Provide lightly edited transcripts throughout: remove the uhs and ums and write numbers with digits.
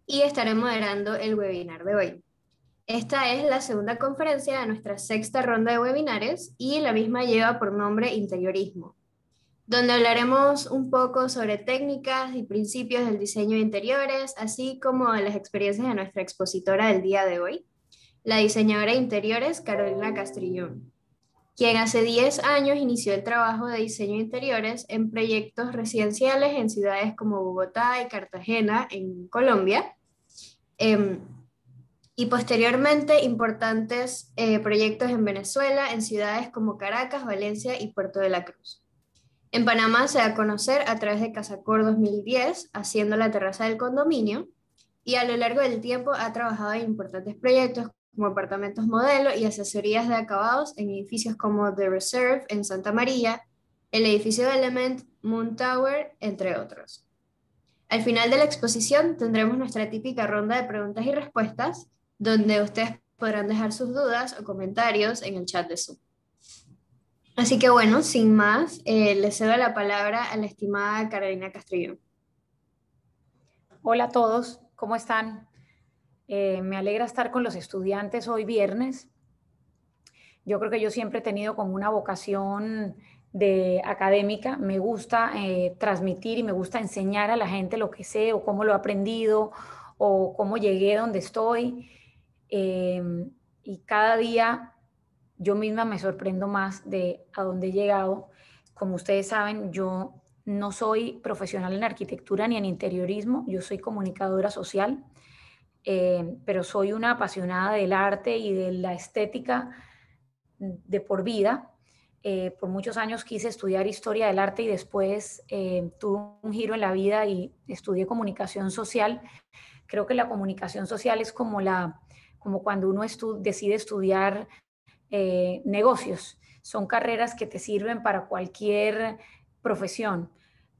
y estaré moderando el webinar de hoy. Esta es la segunda conferencia de nuestra sexta ronda de webinares y la misma lleva por nombre Interiorismo, donde hablaremos un poco sobre técnicas y principios del diseño de interiores, así como de las experiencias de nuestra expositora del día de hoy, la diseñadora de interiores Carolina Castrillón, quien hace 10 años inició el trabajo de diseño de interiores en proyectos residenciales en ciudades como Bogotá y Cartagena, en Colombia, em, y posteriormente importantes proyectos en Venezuela, en ciudades como Caracas, Valencia y Puerto de la Cruz. En Panamá se da a conocer a través de Casacor 2010, haciendo la terraza del condominio, y a lo largo del tiempo ha trabajado en importantes proyectos como apartamentos modelo y asesorías de acabados en edificios como The Reserve en Santa María, el edificio de Element, Moon Tower, entre otros. Al final de la exposición tendremos nuestra típica ronda de preguntas y respuestas, donde ustedes podrán dejar sus dudas o comentarios en el chat de Zoom. Así que bueno, sin más, le cedo la palabra a la estimada Carolina Castrillón. Hola a todos, ¿cómo están? Me alegra estar con los estudiantes hoy viernes. Yo creo que yo siempre he tenido como una vocación de académica. Me gusta transmitir y me gusta enseñar a la gente lo que sé o cómo lo he aprendido o cómo llegué donde estoy. Y cada día yo misma me sorprendo más de a dónde he llegado. Como ustedes saben, yo no soy profesional en arquitectura ni en interiorismo, yo soy comunicadora social, pero soy una apasionada del arte y de la estética de por vida. Por muchos años quise estudiar historia del arte y después tuve un giro en la vida y estudié comunicación social. Creo que la comunicación social es como cuando uno decide estudiar negocios. Son carreras que te sirven para cualquier profesión.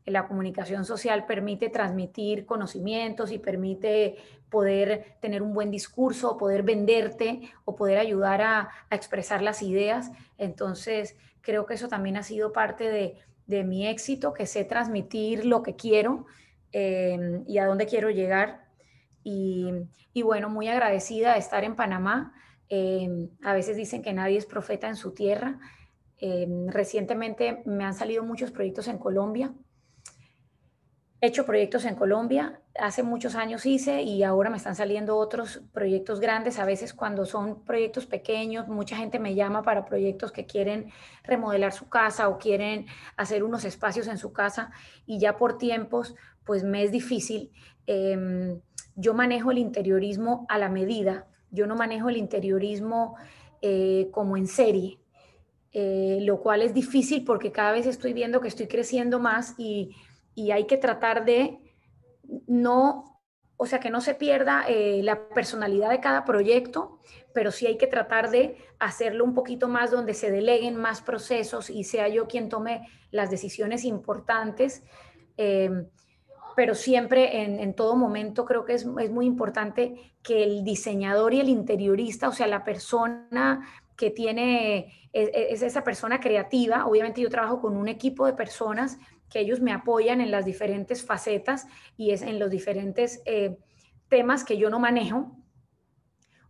La comunicación social permite transmitir conocimientos y permite poder tener un buen discurso, poder venderte o poder ayudar a expresar las ideas. Entonces, creo que eso también ha sido parte de mi éxito, que sé transmitir lo que quiero y a dónde quiero llegar. Y, y bueno, muy agradecida de estar en Panamá. A veces dicen que nadie es profeta en su tierra. Recientemente me han salido muchos proyectos en Colombia. He hecho proyectos en Colombia, hace muchos años hice y ahora me están saliendo otros proyectos grandes. A veces cuando son proyectos pequeños, mucha gente me llama para proyectos que quieren remodelar su casa o quieren hacer unos espacios en su casa y ya por tiempos, pues me es difícil. Yo manejo el interiorismo a la medida, yo no manejo el interiorismo como en serie. Lo cual es difícil porque cada vez estoy viendo que estoy creciendo más y hay que tratar de no, o sea, que no se pierda la personalidad de cada proyecto, pero sí hay que tratar de hacerlo un poquito más donde se deleguen más procesos y sea yo quien tome las decisiones importantes. Eh, pero siempre en todo momento creo que es muy importante que el diseñador y el interiorista, o sea, la persona que tiene, es esa persona creativa. Obviamente yo trabajo con un equipo de personas que ellos me apoyan en las diferentes facetas y es en los diferentes temas que yo no manejo.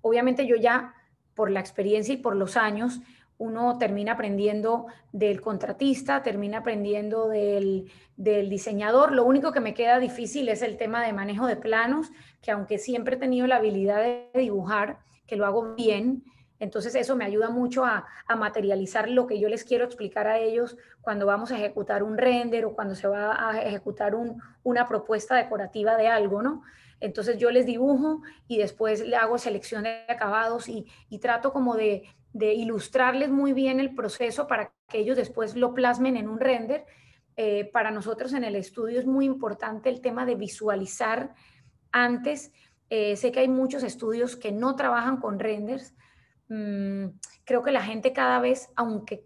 Obviamente yo ya, por la experiencia y por los años, uno termina aprendiendo del contratista, termina aprendiendo del diseñador. Lo único que me queda difícil es el tema de manejo de planos, que aunque siempre he tenido la habilidad de dibujar, que lo hago bien, entonces eso me ayuda mucho a materializar lo que yo les quiero explicar a ellos cuando vamos a ejecutar un render o cuando se va a ejecutar una propuesta decorativa de algo, ¿no? Entonces yo les dibujo y después le hago selección de acabados y trato como de ilustrarles muy bien el proceso para que ellos después lo plasmen en un render. Para nosotros en el estudio es muy importante el tema de visualizar antes. Sé que hay muchos estudios que no trabajan con renders. Mm, Creo que la gente cada vez, aunque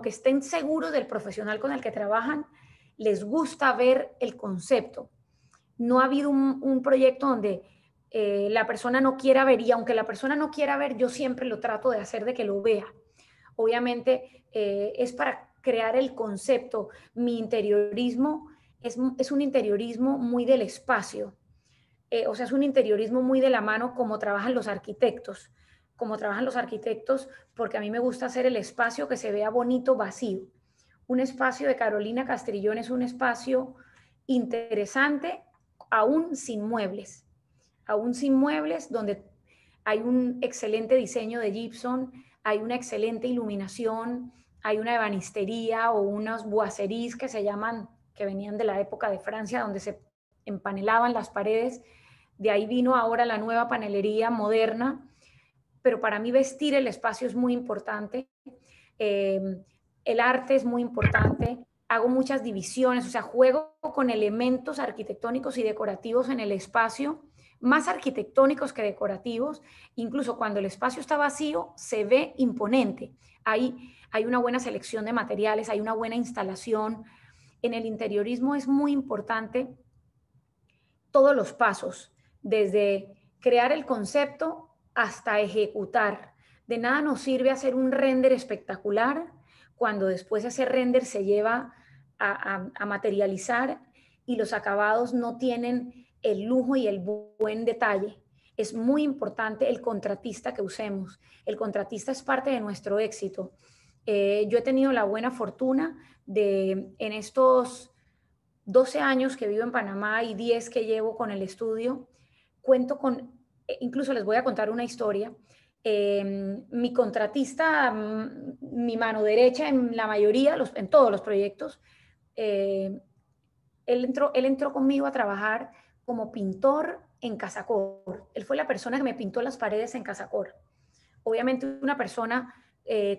estén seguros del profesional con el que trabajan, les gusta ver el concepto. No ha habido un proyecto donde la persona no quiera ver, y aunque la persona no quiera ver, yo siempre lo trato de hacer de que lo vea. Obviamente es para crear el concepto. Mi interiorismo es un interiorismo muy del espacio. o sea, es un interiorismo muy de la mano como trabajan los arquitectos, porque a mí me gusta hacer el espacio que se vea bonito, vacío. Un espacio de Carolina Castrillón es un espacio interesante, aún sin muebles, donde hay un excelente diseño de Gibson, hay una excelente iluminación, hay una ebanistería o unas boiseries que se llaman, que venían de la época de Francia, donde se empanelaban las paredes. De ahí vino ahora la nueva panelería moderna, pero para mí vestir el espacio es muy importante. Eh, el arte es muy importante. Hago muchas divisiones, o sea, juego con elementos arquitectónicos y decorativos en el espacio, más arquitectónicos que decorativos. Incluso cuando el espacio está vacío, se ve imponente. Hay una buena selección de materiales, hay una buena instalación. En el interiorismo es muy importante todos los pasos, desde crear el concepto hasta ejecutar. De nada nos sirve hacer un render espectacular cuando después ese render se lleva a materializar y los acabados no tienen el lujo y el buen detalle. Es muy importante el contratista que usemos. El contratista es parte de nuestro éxito. Yo he tenido la buena fortuna de, en estos 12 años que vivo en Panamá y 10 que llevo con el estudio, cuento con, incluso les voy a contar una historia. Mi contratista, mi mano derecha en la mayoría, en todos los proyectos, eh, él entró conmigo a trabajar como pintor en Casacor. Él fue la persona que me pintó las paredes en Casacor. Obviamente una persona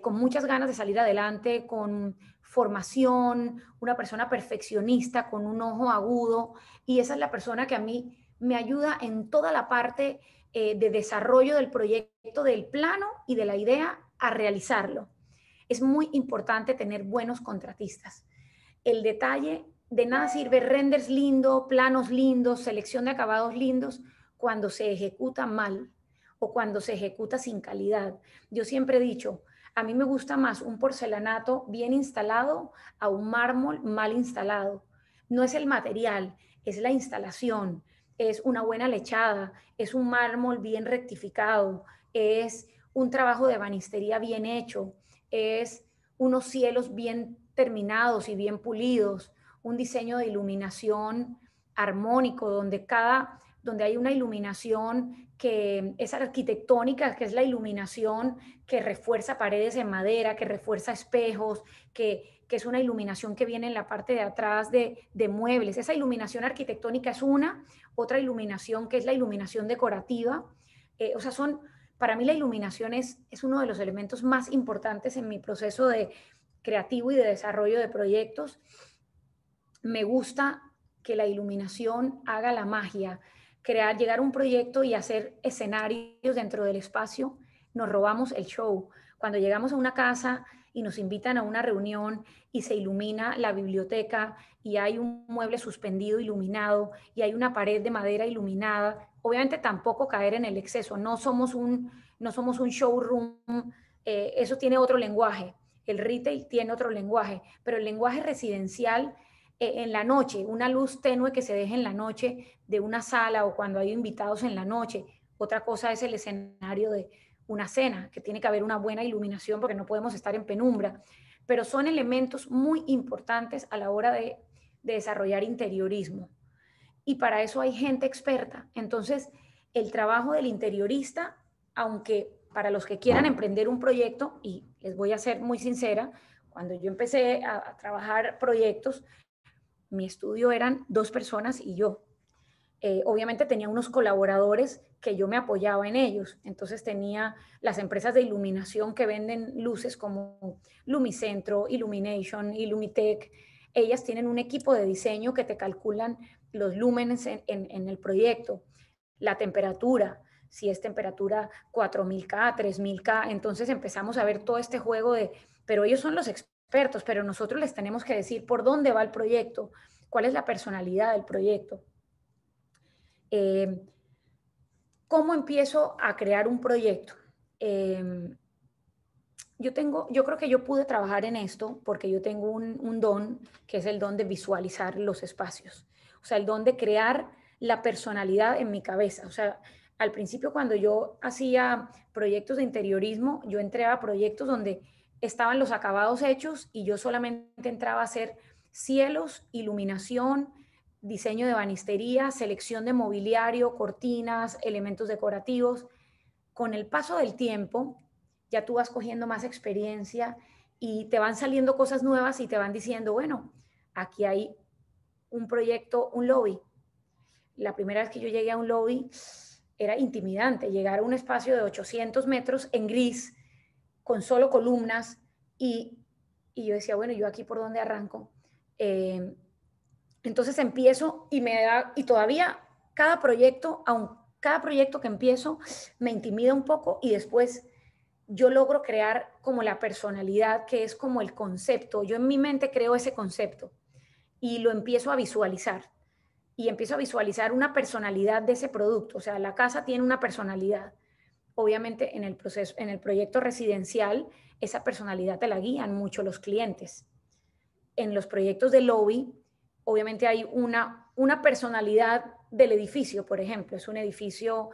con muchas ganas de salir adelante, con formación, una persona perfeccionista, con un ojo agudo, y esa es la persona que a mí me ayuda en toda la parte de desarrollo del proyecto, del plano y de la idea a realizarlo. Es muy importante tener buenos contratistas. El detalle, de nada sirve renders lindos, planos lindos, selección de acabados lindos, cuando se ejecuta mal o cuando se ejecuta sin calidad. Yo siempre he dicho, a mí me gusta más un porcelanato bien instalado a un mármol mal instalado. No es el material, es la instalación, es una buena lechada, es un mármol bien rectificado, es un trabajo de ebanistería bien hecho, es unos cielos bien terminados y bien pulidos, un diseño de iluminación armónico donde hay una iluminación que es arquitectónica, que es la iluminación que refuerza paredes en madera, que refuerza espejos, que es una iluminación que viene en la parte de atrás de muebles. Esa iluminación arquitectónica es otra iluminación que es la iluminación decorativa. O sea, para mí la iluminación es uno de los elementos más importantes en mi proceso de creativo y de desarrollo de proyectos. Me gusta que la iluminación haga la magia, llegar a un proyecto y hacer escenarios dentro del espacio, nos robamos el show. Cuando llegamos a una casa y nos invitan a una reunión y se ilumina la biblioteca y hay un mueble suspendido iluminado y hay una pared de madera iluminada, obviamente tampoco caer en el exceso, no somos un showroom, eso tiene otro lenguaje, el retail tiene otro lenguaje, pero el lenguaje residencial en la noche, una luz tenue que se deje en la noche de una sala o cuando hay invitados en la noche. Otra cosa es el escenario de una cena, que tiene que haber una buena iluminación porque no podemos estar en penumbra. Pero son elementos muy importantes a la hora de desarrollar interiorismo. Y para eso hay gente experta. Entonces, el trabajo del interiorista, aunque para los que quieran emprender un proyecto, y les voy a ser muy sincera, cuando yo empecé a trabajar proyectos, mi estudio eran 2 personas y yo. Obviamente tenía unos colaboradores que yo me apoyaba en ellos. Entonces tenía las empresas de iluminación que venden luces como Lumicentro, Illumination, Illumitech. Ellas tienen un equipo de diseño que te calculan los lúmenes en el proyecto, la temperatura, si es temperatura 4000K, 3000K. Entonces empezamos a ver todo este juego pero ellos son los expertos, pero nosotros les tenemos que decir por dónde va el proyecto, cuál es la personalidad del proyecto. ¿Cómo empiezo a crear un proyecto? Yo creo que yo pude trabajar en esto porque yo tengo un don, que es el don de visualizar los espacios. O sea, el don de crear la personalidad en mi cabeza. O sea, al principio cuando yo hacía proyectos de interiorismo, yo entré a proyectos donde estaban los acabados hechos y yo solamente entraba a hacer cielos, iluminación, diseño de banistería, selección de mobiliario, cortinas, elementos decorativos. Con el paso del tiempo, ya tú vas cogiendo más experiencia y te van saliendo cosas nuevas y te van diciendo, bueno, aquí hay un proyecto, un lobby. La primera vez que yo llegué a un lobby era intimidante, llegar a un espacio de 800 metros en gris, con solo columnas, y yo decía, bueno, ¿yo aquí por dónde arranco? Eh, entonces empiezo y me da, y todavía cada proyecto, aun cada proyecto que empiezo me intimida un poco y después yo logro crear como la personalidad que es como el concepto. Yo en mi mente creo ese concepto y lo empiezo a visualizar y empiezo a visualizar una personalidad de ese producto. O sea, la casa tiene una personalidad. Obviamente en el proceso, en el proyecto residencial, esa personalidad te la guían mucho los clientes. En los proyectos de lobby, obviamente hay una personalidad del edificio, por ejemplo, es un edificio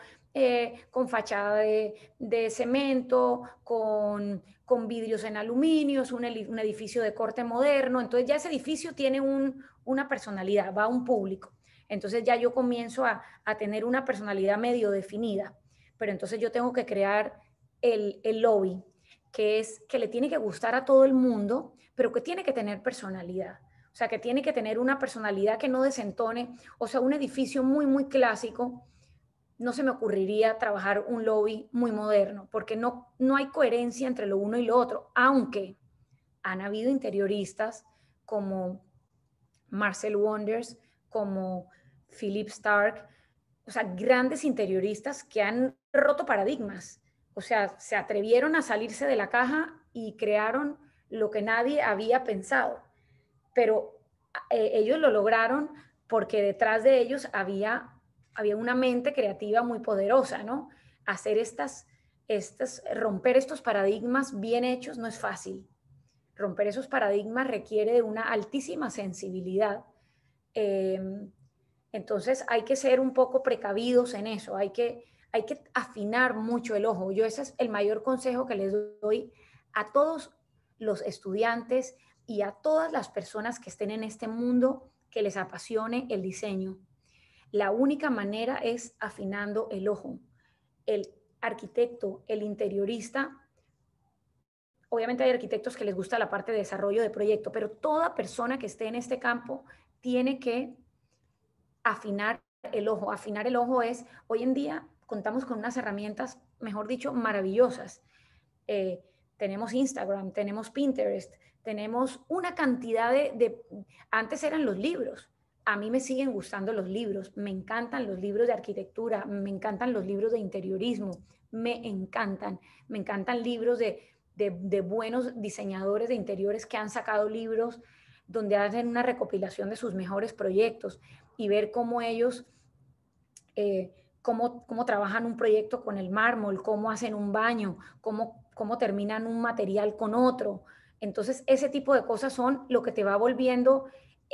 con fachada de cemento, con vidrios en aluminio, es un edificio de corte moderno, entonces ya ese edificio tiene una personalidad, va a un público. Entonces ya yo comienzo a tener una personalidad medio definida, pero entonces yo tengo que crear el lobby, que es que le tiene que gustar a todo el mundo, pero que tiene que tener personalidad. O sea, que tiene que tener una personalidad que no desentone. O sea, un edificio muy, muy clásico, no se me ocurriría trabajar un lobby muy moderno, porque no hay coherencia entre lo uno y lo otro, aunque han habido interioristas como Marcel Wonders, como Philip Stark, o sea, grandes interioristas que han roto paradigmas. O sea, se atrevieron a salirse de la caja y crearon lo que nadie había pensado. Pero ellos lo lograron porque detrás de ellos había una mente creativa muy poderosa, ¿no? Hacer romper estos paradigmas bien hechos no es fácil. Romper esos paradigmas requiere de una altísima sensibilidad. Eh, entonces hay que ser un poco precavidos en eso, hay que afinar mucho el ojo. Yo ese es el mayor consejo que les doy a todos los estudiantes y a todas las personas que estén en este mundo que les apasione el diseño. La única manera es afinando el ojo. El arquitecto, el interiorista, obviamente hay arquitectos que les gusta la parte de desarrollo de proyecto, pero toda persona que esté en este campo tiene que afinar el ojo. Afinar el ojo es, hoy en día contamos con unas herramientas, mejor dicho, maravillosas. Eh, tenemos Instagram, tenemos Pinterest, tenemos una cantidad antes eran los libros. A mí me siguen gustando los libros, me encantan los libros de arquitectura, me encantan los libros de interiorismo, me encantan libros de buenos diseñadores de interiores que han sacado libros donde hacen una recopilación de sus mejores proyectos y ver cómo ellos, cómo trabajan un proyecto con el mármol, cómo hacen un baño, cómo terminan un material con otro. Entonces, ese tipo de cosas son lo que te va volviendo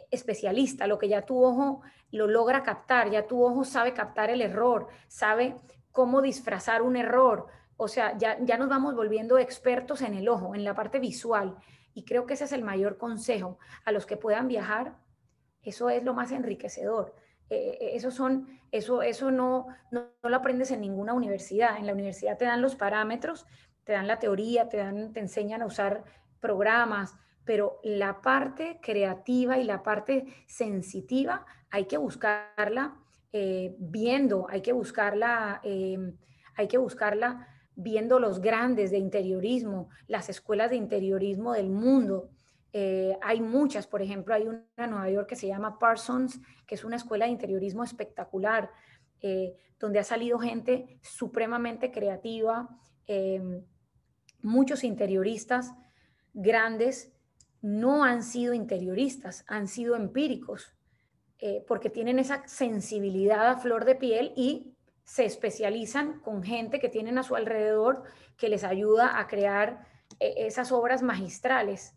especialista, lo que ya tu ojo lo logra captar, ya tu ojo sabe captar el error, sabe cómo disfrazar un error. O sea, ya nos vamos volviendo expertos en el ojo, en la parte visual. Y creo que ese es el mayor consejo a los que puedan viajar. Eso es lo más enriquecedor. Eso no lo aprendes en ninguna universidad. En la universidad te dan los parámetros, te dan la teoría, te enseñan a usar programas, pero la parte creativa y la parte sensitiva hay que buscarla viendo, hay que buscarla viendo los grandes de interiorismo, las escuelas de interiorismo del mundo. Hay muchas, por ejemplo, hay una en Nueva York que se llama Parsons, que es una escuela de interiorismo espectacular, donde ha salido gente supremamente creativa, muchos interioristas grandes no han sido interioristas, han sido empíricos, porque tienen esa sensibilidad a flor de piel y se especializan con gente que tienen a su alrededor que les ayuda a crear esas obras magistrales.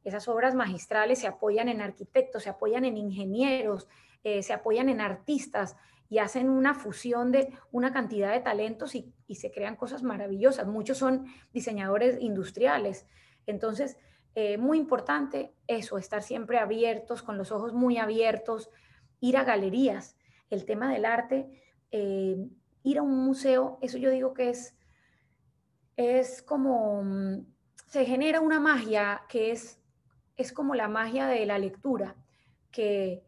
Esas obras magistrales se apoyan en arquitectos, se apoyan en ingenieros, se apoyan en artistas y hacen una fusión de una cantidad de talentos y se crean cosas maravillosas. Muchos son diseñadores industriales. Entonces, muy importante eso, estar siempre abiertos, con los ojos muy abiertos, ir a galerías. El tema del arte, ir a un museo, eso yo digo que es como, se genera una magia que es como la magia de la lectura, que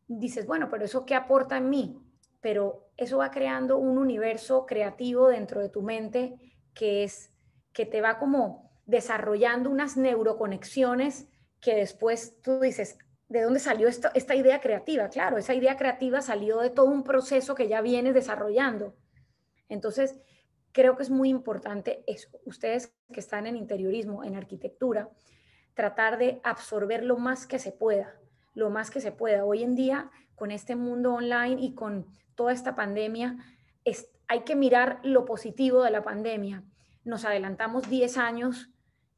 dices, bueno, pero eso qué aporta en mí, pero eso va creando un universo creativo dentro de tu mente que te va como desarrollando unas neuroconexiones que después tú dices, ¿de dónde salió esta idea creativa? Claro, esa idea creativa salió de todo un proceso que ya vienes desarrollando. Entonces, creo que es muy importante eso. Ustedes que están en interiorismo, en arquitectura, tratar de absorber lo más que se pueda, lo más que se pueda. Hoy en día, con este mundo online y con toda esta pandemia, hay que mirar lo positivo de la pandemia. Nos adelantamos 10 años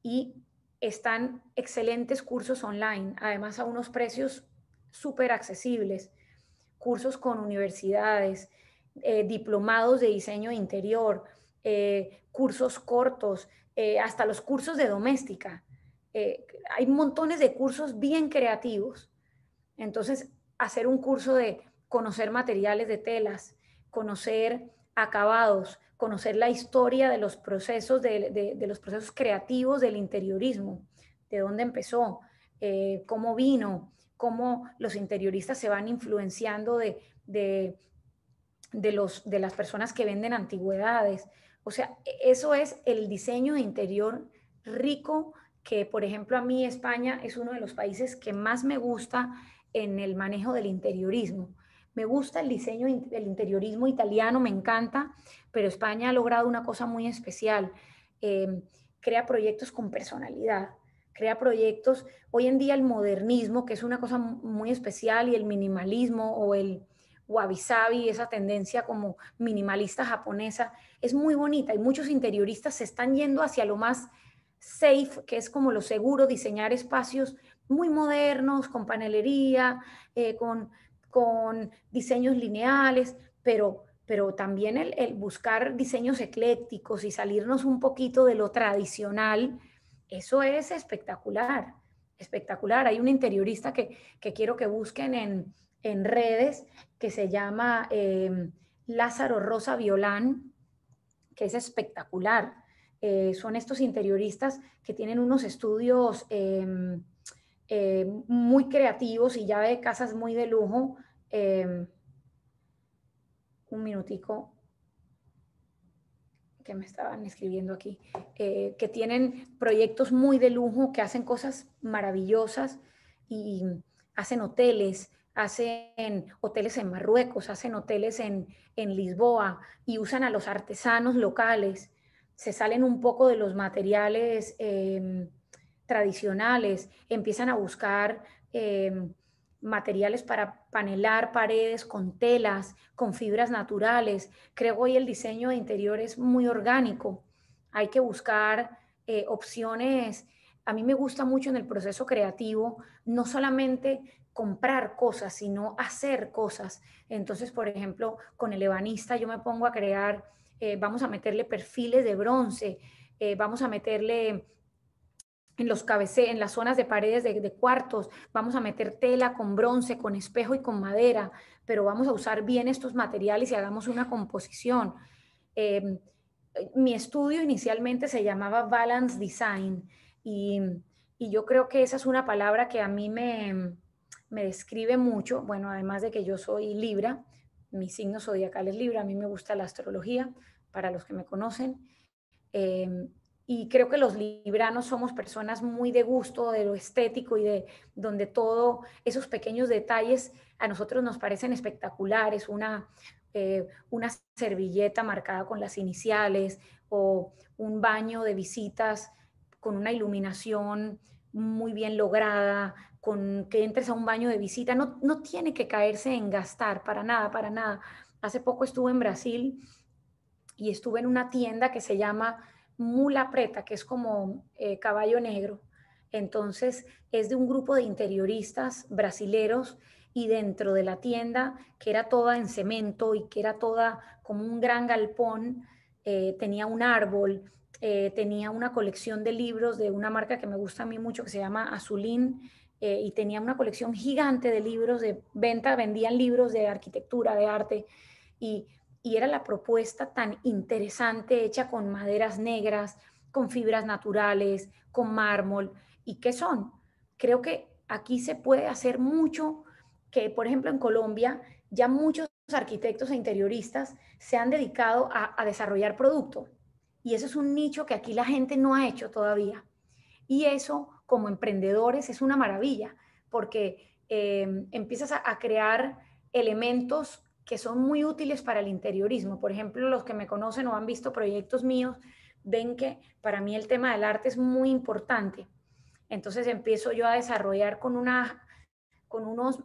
y están excelentes cursos online, además a unos precios súper accesibles, cursos con universidades, diplomados de diseño de interior, cursos cortos, hasta los cursos de doméstica. Hay montones de cursos bien creativos. Entonces, hacer un curso de conocer materiales de telas, conocer acabados, conocer la historia de los procesos, de los procesos creativos del interiorismo, de dónde empezó, cómo vino, cómo los interioristas se van influenciando de las personas que venden antigüedades. O sea, eso es el diseño de interior rico que, por ejemplo, a mí España es uno de los países que más me gusta en el manejo del interiorismo. Me gusta el diseño del interiorismo italiano, me encanta, pero España ha logrado una cosa muy especial. Eh, Crea proyectos con personalidad, crea proyectos. Hoy en día el modernismo, que es una cosa muy especial, y el minimalismo o el wabi-sabi, esa tendencia como minimalista japonesa, es muy bonita y muchos interioristas se están yendo hacia lo más safe, que es como lo seguro, diseñar espacios muy modernos, con panelería, con diseños lineales, pero también el buscar diseños eclécticos y salirnos un poquito de lo tradicional, eso es espectacular, espectacular. Hay un interiorista que quiero que busquen en redes que se llama Lázaro Rosa Violán, que es espectacular. Son estos interioristas que tienen unos estudios muy creativos y ya de casas muy de lujo. Un minutico que me estaban escribiendo aquí, que tienen proyectos muy de lujo, que hacen cosas maravillosas y hacen hoteles en Marruecos, hacen hoteles en Lisboa y usan a los artesanos locales, se salen un poco de los materiales tradicionales, empiezan a buscar materiales para panelar paredes con telas, con fibras naturales. Creo que hoy el diseño de interior es muy orgánico. Hay que buscar opciones. A mí me gusta mucho en el proceso creativo no solamente comprar cosas, sino hacer cosas. Entonces, por ejemplo, con el ebanista yo me pongo a crear, vamos a meterle perfiles de bronce, vamos a meterle en las zonas de paredes de cuartos, vamos a meter tela con bronce, con espejo y con madera, pero vamos a usar bien estos materiales y hagamos una composición. Eh, Mi estudio inicialmente se llamaba Balance Design y, y yo creo que esa es una palabra que a mí me describe mucho. Bueno, además de que yo soy Libra, mi signo zodiacal es Libra, a mí me gusta la astrología, para los que me conocen. Eh, y creo que los libranos somos personas muy de gusto, de lo estético y de donde todo esos pequeños detalles a nosotros nos parecen espectaculares, una servilleta marcada con las iniciales o un baño de visitas con una iluminación muy bien lograda, con que entres a un baño de visita, no tiene que caerse en gastar, para nada, para nada. Hace poco estuve en Brasil y estuve en una tienda que se llama Mula Preta, que es como caballo negro. Entonces es de un grupo de interioristas brasileros y dentro de la tienda, que era toda en cemento y que era toda como un gran galpón, tenía un árbol, tenía una colección de libros de una marca que me gusta a mí mucho que se llama Azulín, y tenía una colección gigante de libros de venta, vendían libros de arquitectura, de arte, y, y era la propuesta tan interesante hecha con maderas negras, con fibras naturales, con mármol. ¿Y qué son? Creo que aquí se puede hacer mucho, que por ejemplo en Colombia ya muchos arquitectos e interioristas se han dedicado a desarrollar producto. Y eso es un nicho que aquí la gente no ha hecho todavía. Y eso, como emprendedores, es una maravilla, porque empiezas a crear elementos que son muy útiles para el interiorismo. Por ejemplo, los que me conocen o han visto proyectos míos, ven que para mí el tema del arte es muy importante. Entonces empiezo yo a desarrollar con unos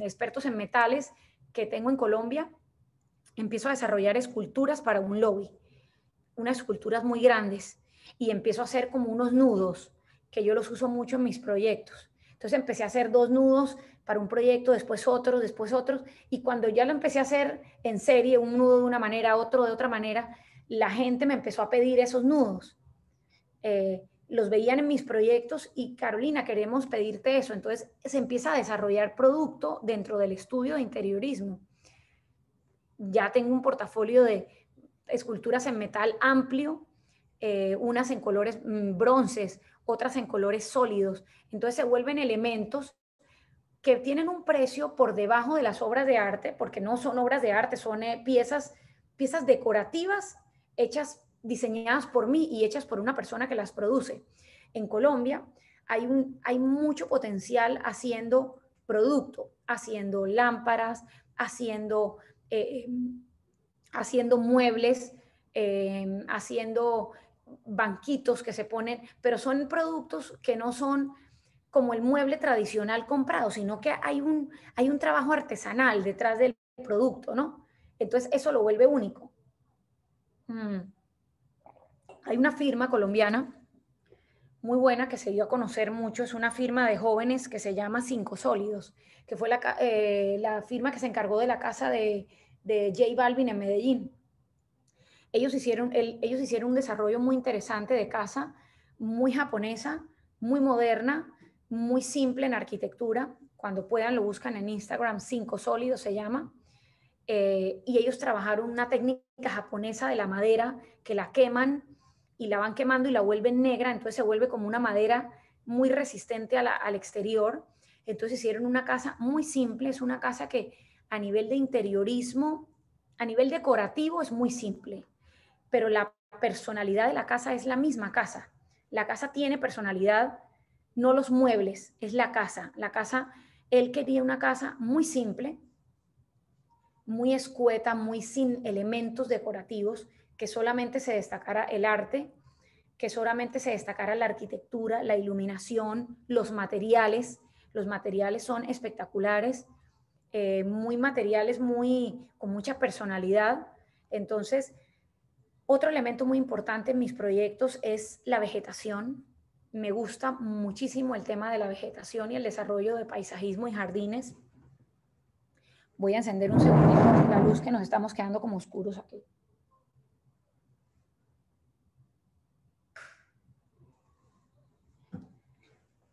expertos en metales que tengo en Colombia, empiezo a desarrollar esculturas para un lobby, unas esculturas muy grandes, y empiezo a hacer como unos nudos, que yo los uso mucho en mis proyectos. Entonces empecé a hacer 2 nudos para un proyecto, después otros, y cuando ya lo empecé a hacer en serie, un nudo de una manera, otro de otra manera, la gente me empezó a pedir esos nudos. Los veían en mis proyectos y Carolina, queremos pedirte eso. Entonces se empieza a desarrollar producto dentro del estudio de interiorismo. Ya tengo un portafolio de esculturas en metal amplio, unas en colores bronces, otras en colores sólidos. Entonces se vuelven elementos que tienen un precio por debajo de las obras de arte, porque no son obras de arte, son piezas decorativas hechas, diseñadas por mí y hechas por una persona que las produce. En Colombia hay mucho potencial haciendo producto, haciendo lámparas, haciendo, eh, haciendo muebles, haciendo banquitos que se ponen, pero son productos que no son como el mueble tradicional comprado, sino que hay un trabajo artesanal detrás del producto, ¿no? Entonces eso lo vuelve único. Hay una firma colombiana muy buena que se dio a conocer mucho, es una firma de jóvenes que se llama Cinco Sólidos, que fue la firma que se encargó de la casa de J Balvin en Medellín. Ellos hicieron un desarrollo muy interesante de casa, muy japonesa, muy moderna, muy simple en arquitectura. Cuando puedan lo buscan en Instagram, Cinco Sólidos se llama. Y ellos trabajaron una técnica japonesa de la madera que la queman y la van quemando y la vuelven negra, entonces se vuelve como una madera muy resistente al exterior. Entonces hicieron una casa muy simple, es una casa que a nivel de interiorismo, a nivel decorativo es muy simple, pero la personalidad de la casa es la misma casa. La casa tiene personalidad, no los muebles, es la casa. La casa, él quería una casa muy simple, muy escueta, muy sin elementos decorativos, que solamente se destacara el arte, que solamente se destacara la arquitectura, la iluminación, los materiales. Los materiales son espectaculares, muy materiales, con mucha personalidad. Entonces, otro elemento muy importante en mis proyectos es la vegetación. Me gusta muchísimo el tema de la vegetación y el desarrollo de paisajismo y jardines. Voy a encender un segundito la luz que nos estamos quedando como oscuros aquí.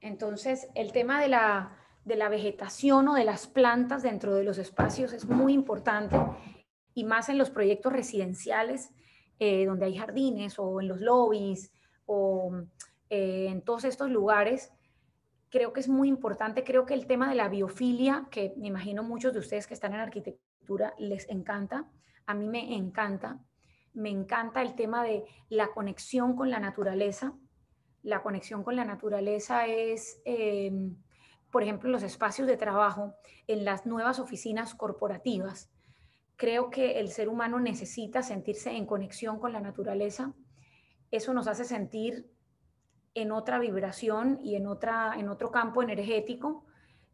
Entonces, el tema de la vegetación o de las plantas dentro de los espacios es muy importante, y más en los proyectos residenciales, donde hay jardines o en los lobbies o en todos estos lugares. Creo que es muy importante. Creo que el tema de la biofilia, que me imagino muchos de ustedes que están en arquitectura les encanta, a mí me encanta. Me encanta el tema de la conexión con la naturaleza. La conexión con la naturaleza es, por ejemplo, los espacios de trabajo, en las nuevas oficinas corporativas. Creo que el ser humano necesita sentirse en conexión con la naturaleza. Eso nos hace sentir en otra vibración y en otro campo energético,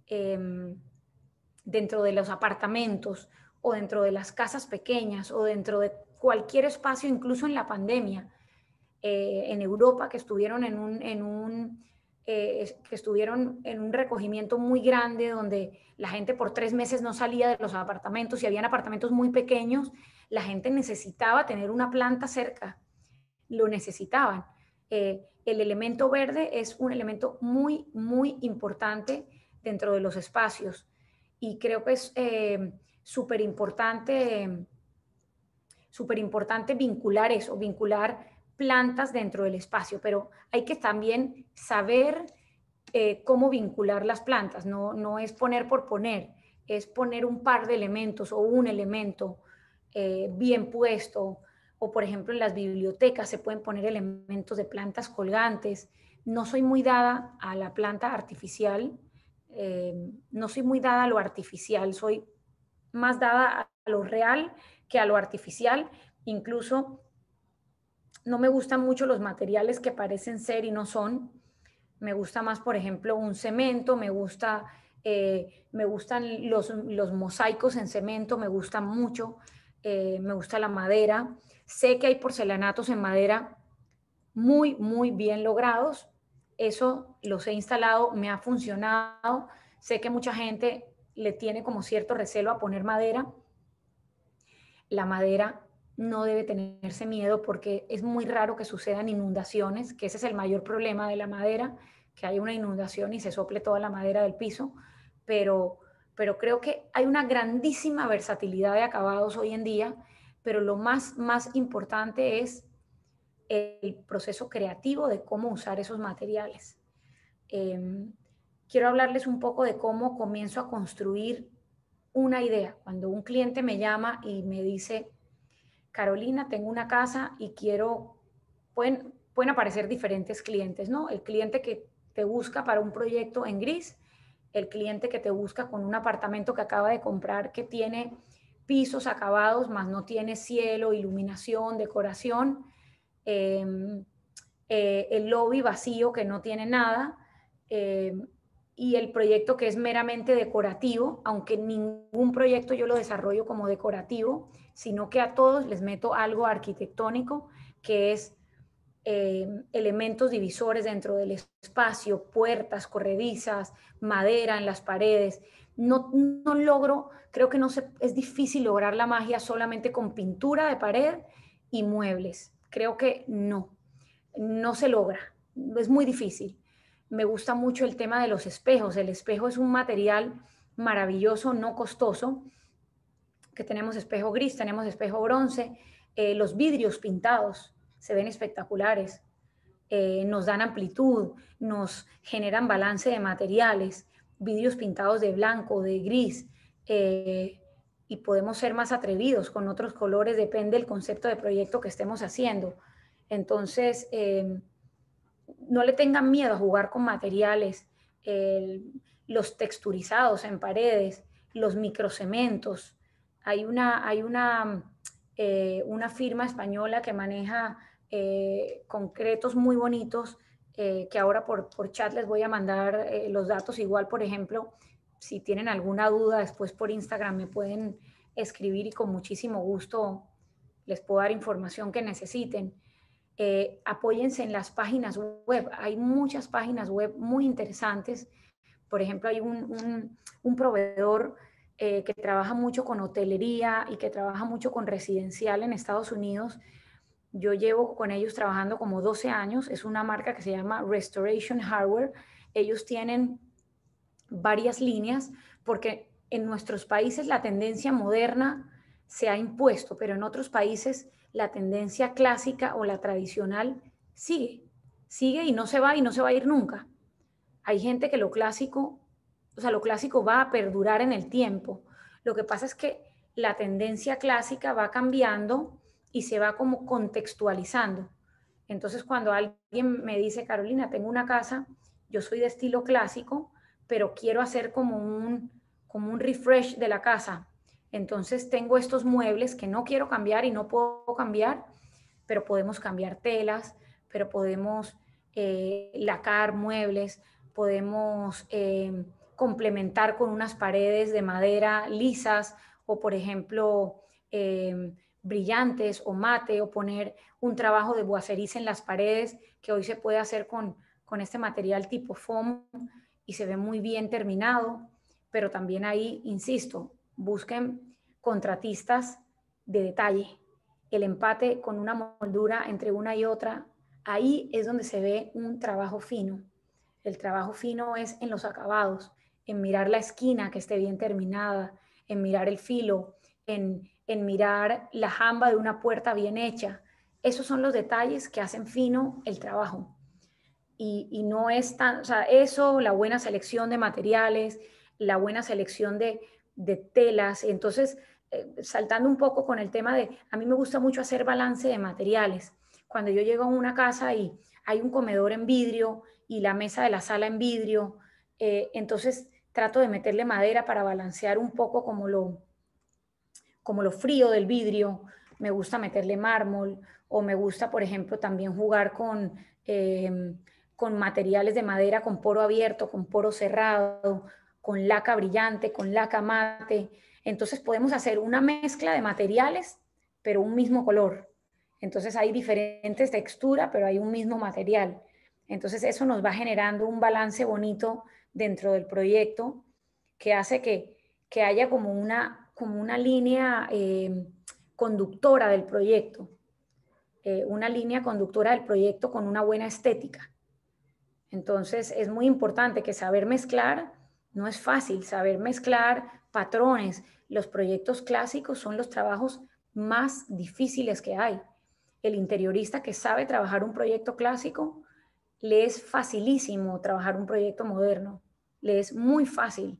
eh, dentro de los apartamentos o dentro de las casas pequeñas o dentro de cualquier espacio, incluso en la pandemia. En Europa, que estuvieron que estuvieron en un recogimiento muy grande donde la gente por 3 meses no salía de los apartamentos y habían apartamentos muy pequeños, la gente necesitaba tener una planta cerca, lo necesitaban. El elemento verde es un elemento muy, muy importante dentro de los espacios y creo que es súper importante vincular eso, vincular plantas dentro del espacio, pero hay que también saber cómo vincular las plantas, no es poner por poner, es poner un par de elementos o un elemento bien puesto, o por ejemplo en las bibliotecas se pueden poner elementos de plantas colgantes. No soy muy dada a la planta artificial, no soy muy dada a lo artificial, soy más dada a lo real que a lo artificial. Incluso no me gustan mucho los materiales que parecen ser y no son. Me gusta más, por ejemplo, un cemento, me gustan los mosaicos en cemento, me gustan mucho, me gusta la madera. Sé que hay porcelanatos en madera muy, muy bien logrados. Eso los he instalado, me ha funcionado. Sé que mucha gente le tiene como cierto recelo a poner madera. La madera no debe tenerse miedo porque es muy raro que sucedan inundaciones, que ese es el mayor problema de la madera, que haya una inundación y se sople toda la madera del piso, pero, pero creo que hay una grandísima versatilidad de acabados hoy en día, pero lo más importante es el proceso creativo de cómo usar esos materiales. Eh, Quiero hablarles un poco de cómo comienzo a construir una idea. Cuando un cliente me llama y me dice, Carolina, tengo una casa y quiero, pueden aparecer diferentes clientes, ¿no? El cliente que te busca para un proyecto en gris, el cliente que te busca con un apartamento que acaba de comprar que tiene pisos acabados, más no tiene cielo, iluminación, decoración, eh, el lobby vacío que no tiene nada, eh, y el proyecto que es meramente decorativo, aunque ningún proyecto yo lo desarrollo como decorativo, sino que a todos les meto algo arquitectónico, que es elementos divisores dentro del espacio, puertas, corredizas, madera en las paredes. No logro, creo que es difícil lograr la magia solamente con pintura de pared y muebles. Creo que no se logra, es muy difícil. Me gusta mucho el tema de los espejos. El espejo es un material maravilloso, no costoso, que tenemos espejo gris, tenemos espejo bronce, los vidrios pintados se ven espectaculares, nos dan amplitud, nos generan balance de materiales, vidrios pintados de blanco, de gris, y podemos ser más atrevidos con otros colores, depende del concepto de proyecto que estemos haciendo. Entonces, no le tengan miedo a jugar con materiales, los texturizados en paredes, los microcementos. Hay una firma española que maneja concretos muy bonitos, que ahora por chat les voy a mandar los datos. Igual, por ejemplo, si tienen alguna duda, después por Instagram me pueden escribir y con muchísimo gusto les puedo dar información que necesiten. Apóyense en las páginas web. Hay muchas páginas web muy interesantes. Por ejemplo, hay un proveedor que trabaja mucho con hotelería y que trabaja mucho con residencial en Estados Unidos. Yo llevo con ellos trabajando como 12 años. Es una marca que se llama Restoration Hardware. Ellos tienen varias líneas porque en nuestros países la tendencia moderna se ha impuesto, pero en otros países la tendencia clásica o la tradicional sigue y no se va a ir nunca. Hay gente que lo clásico va a perdurar en el tiempo. Lo que pasa es que la tendencia clásica va cambiando y se va como contextualizando. Entonces, cuando alguien me dice, Carolina, tengo una casa, yo soy de estilo clásico, pero quiero hacer como un refresh de la casa. Entonces, tengo estos muebles que no quiero cambiar y no puedo cambiar, pero podemos cambiar telas, pero podemos lacar muebles, podemos complementar con unas paredes de madera lisas o, por ejemplo, brillantes o mate, o poner un trabajo de boiseries en las paredes que hoy se puede hacer con con este material tipo foam y se ve muy bien terminado, pero también ahí, insisto, busquen contratistas de detalle. El empate con una moldura entre una y otra, ahí es donde se ve un trabajo fino. El trabajo fino es en los acabados, en mirar la esquina que esté bien terminada, en mirar el filo, en mirar la jamba de una puerta bien hecha. Esos son los detalles que hacen fino el trabajo. Y no es tan, o sea, eso, la buena selección de materiales, la buena selección de telas. Entonces, saltando un poco con el tema de, a mí me gusta mucho hacer balance de materiales. Cuando yo llego a una casa y hay un comedor en vidrio y la mesa de la sala en vidrio, entonces trato de meterle madera para balancear un poco como lo frío del vidrio. Me gusta meterle mármol o me gusta, por ejemplo, también jugar con materiales de madera con poro abierto, con poro cerrado, con laca brillante, con laca mate. Entonces podemos hacer una mezcla de materiales, pero un mismo color. Entonces hay diferentes texturas, pero hay un mismo material. Entonces eso nos va generando un balance bonito dentro del proyecto que hace que haya como una línea conductora del proyecto, una línea conductora del proyecto con una buena estética. Entonces es muy importante que saber mezclar, no es fácil, saber mezclar patrones. Los proyectos clásicos son los trabajos más difíciles que hay. El interiorista que sabe trabajar un proyecto clásico, le es facilísimo trabajar un proyecto moderno, le es muy fácil.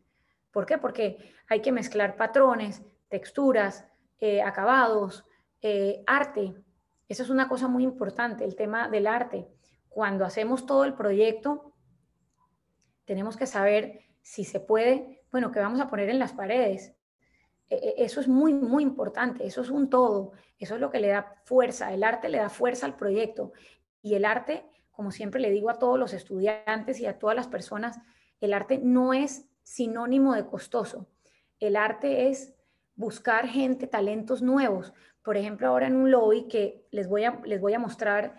¿Por qué? Porque hay que mezclar patrones, texturas, acabados, arte. Eso es una cosa muy importante, el tema del arte. Cuando hacemos todo el proyecto, tenemos que saber si se puede, bueno, qué vamos a poner en las paredes. Eso es muy, muy importante, eso es un todo, eso es lo que le da fuerza, el arte le da fuerza al proyecto. Y el arte, como siempre le digo a todos los estudiantes y a todas las personas, el arte no es sinónimo de costoso, el arte es buscar gente, talentos nuevos. Por ejemplo, ahora en un lobby que les voy a mostrar,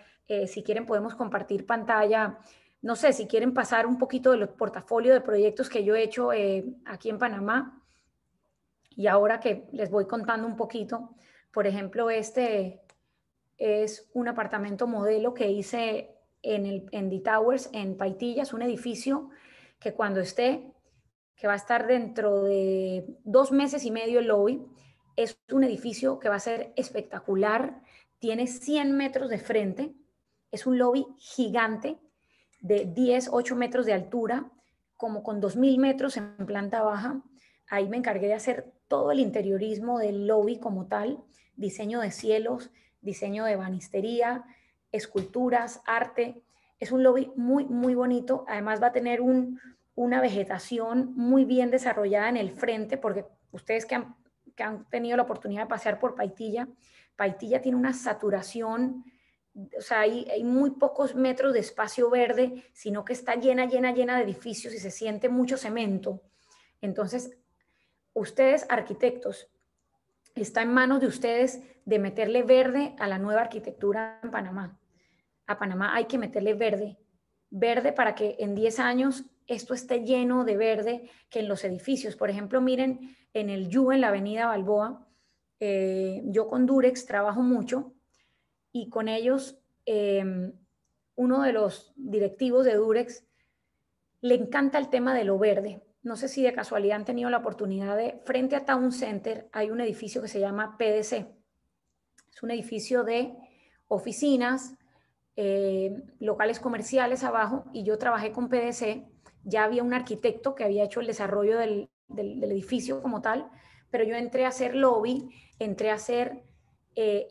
si quieren podemos compartir pantalla, no sé, si quieren pasar un poquito de los portafolios de proyectos que yo he hecho aquí en Panamá. Y ahora que les voy contando un poquito, por ejemplo, este es un apartamento modelo que hice en The Towers, en Paitillas, un edificio que cuando esté, que va a estar dentro de 2 meses y medio el lobby, es un edificio que va a ser espectacular, tiene 100 metros de frente, es un lobby gigante de 8 metros de altura, como con 2.000 metros en planta baja. Ahí me encargué de hacer todo el interiorismo del lobby como tal, diseño de cielos, diseño de banistería, esculturas, arte. Es un lobby muy, muy bonito. Además va a tener una vegetación muy bien desarrollada en el frente, porque ustedes que han tenido la oportunidad de pasear por Paitilla, Paitilla tiene una saturación, o sea, hay muy pocos metros de espacio verde, sino que está llena, llena, llena de edificios y se siente mucho cemento. Entonces, ustedes, arquitectos, está en manos de ustedes de meterle verde a la nueva arquitectura en Panamá. A Panamá hay que meterle verde, verde para que en 10 años esto esté lleno de verde, que en los edificios, por ejemplo, miren en el U, en la avenida Balboa, yo con Durex trabajo mucho y con ellos, uno de los directivos de Durex le encanta el tema de lo verde. No sé si de casualidad han tenido la oportunidad de, frente a Town Center hay un edificio que se llama PDC. Es un edificio de oficinas, locales comerciales abajo, y yo trabajé con PDC. Ya había un arquitecto que había hecho el desarrollo del edificio como tal, pero yo entré a hacer lobby, entré a hacer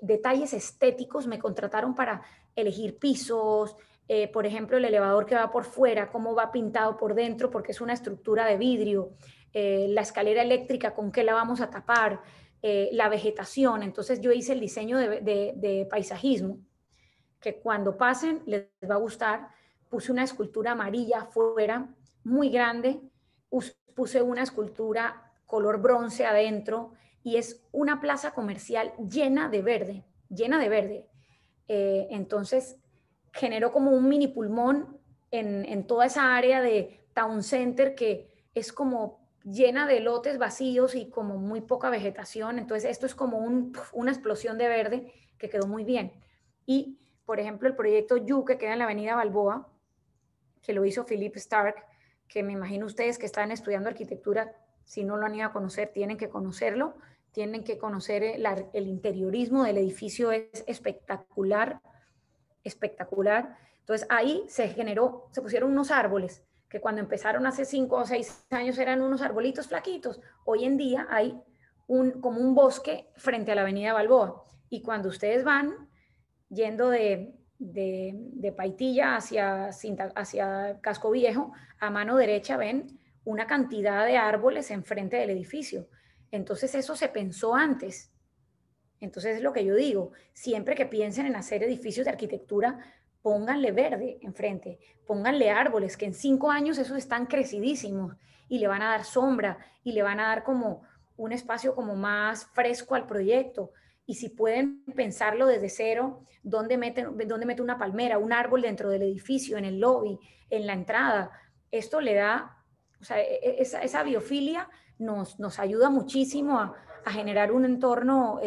detalles estéticos, me contrataron para elegir pisos, por ejemplo, el elevador que va por fuera, cómo va pintado por dentro, porque es una estructura de vidrio, la escalera eléctrica, con qué la vamos a tapar, la vegetación. Entonces yo hice el diseño de paisajismo, que cuando pasen les va a gustar. Puse una escultura amarilla afuera, muy grande, puse una escultura color bronce adentro, y es una plaza comercial llena de verde, llena de verde. Entonces generó como un mini pulmón en toda esa área de Town Center que es como llena de lotes vacíos y como muy poca vegetación. Entonces esto es como una explosión de verde que quedó muy bien. Y, por ejemplo, el proyecto You, que queda en la avenida Balboa, que lo hizo Philippe Stark, que me imagino ustedes que están estudiando arquitectura, si no lo han ido a conocer, tienen que conocerlo, tienen que conocer el interiorismo del edificio, es espectacular, espectacular. Entonces ahí se pusieron unos árboles que cuando empezaron hace 5 o 6 años eran unos arbolitos flaquitos. Hoy en día hay como un bosque frente a la avenida Balboa. Y cuando ustedes van yendo de Paitilla hacia Casco Viejo, a mano derecha ven una cantidad de árboles enfrente del edificio. Entonces eso se pensó antes. Entonces es lo que yo digo, siempre que piensen en hacer edificios de arquitectura, pónganle verde enfrente, pónganle árboles, que en 5 años esos están crecidísimos y le van a dar sombra y le van a dar como un espacio como más fresco al proyecto. Y si pueden pensarlo desde cero, dónde mete una palmera, un árbol dentro del edificio, en el lobby, en la entrada, esto le da, o sea, esa biofilia nos ayuda muchísimo a generar un entorno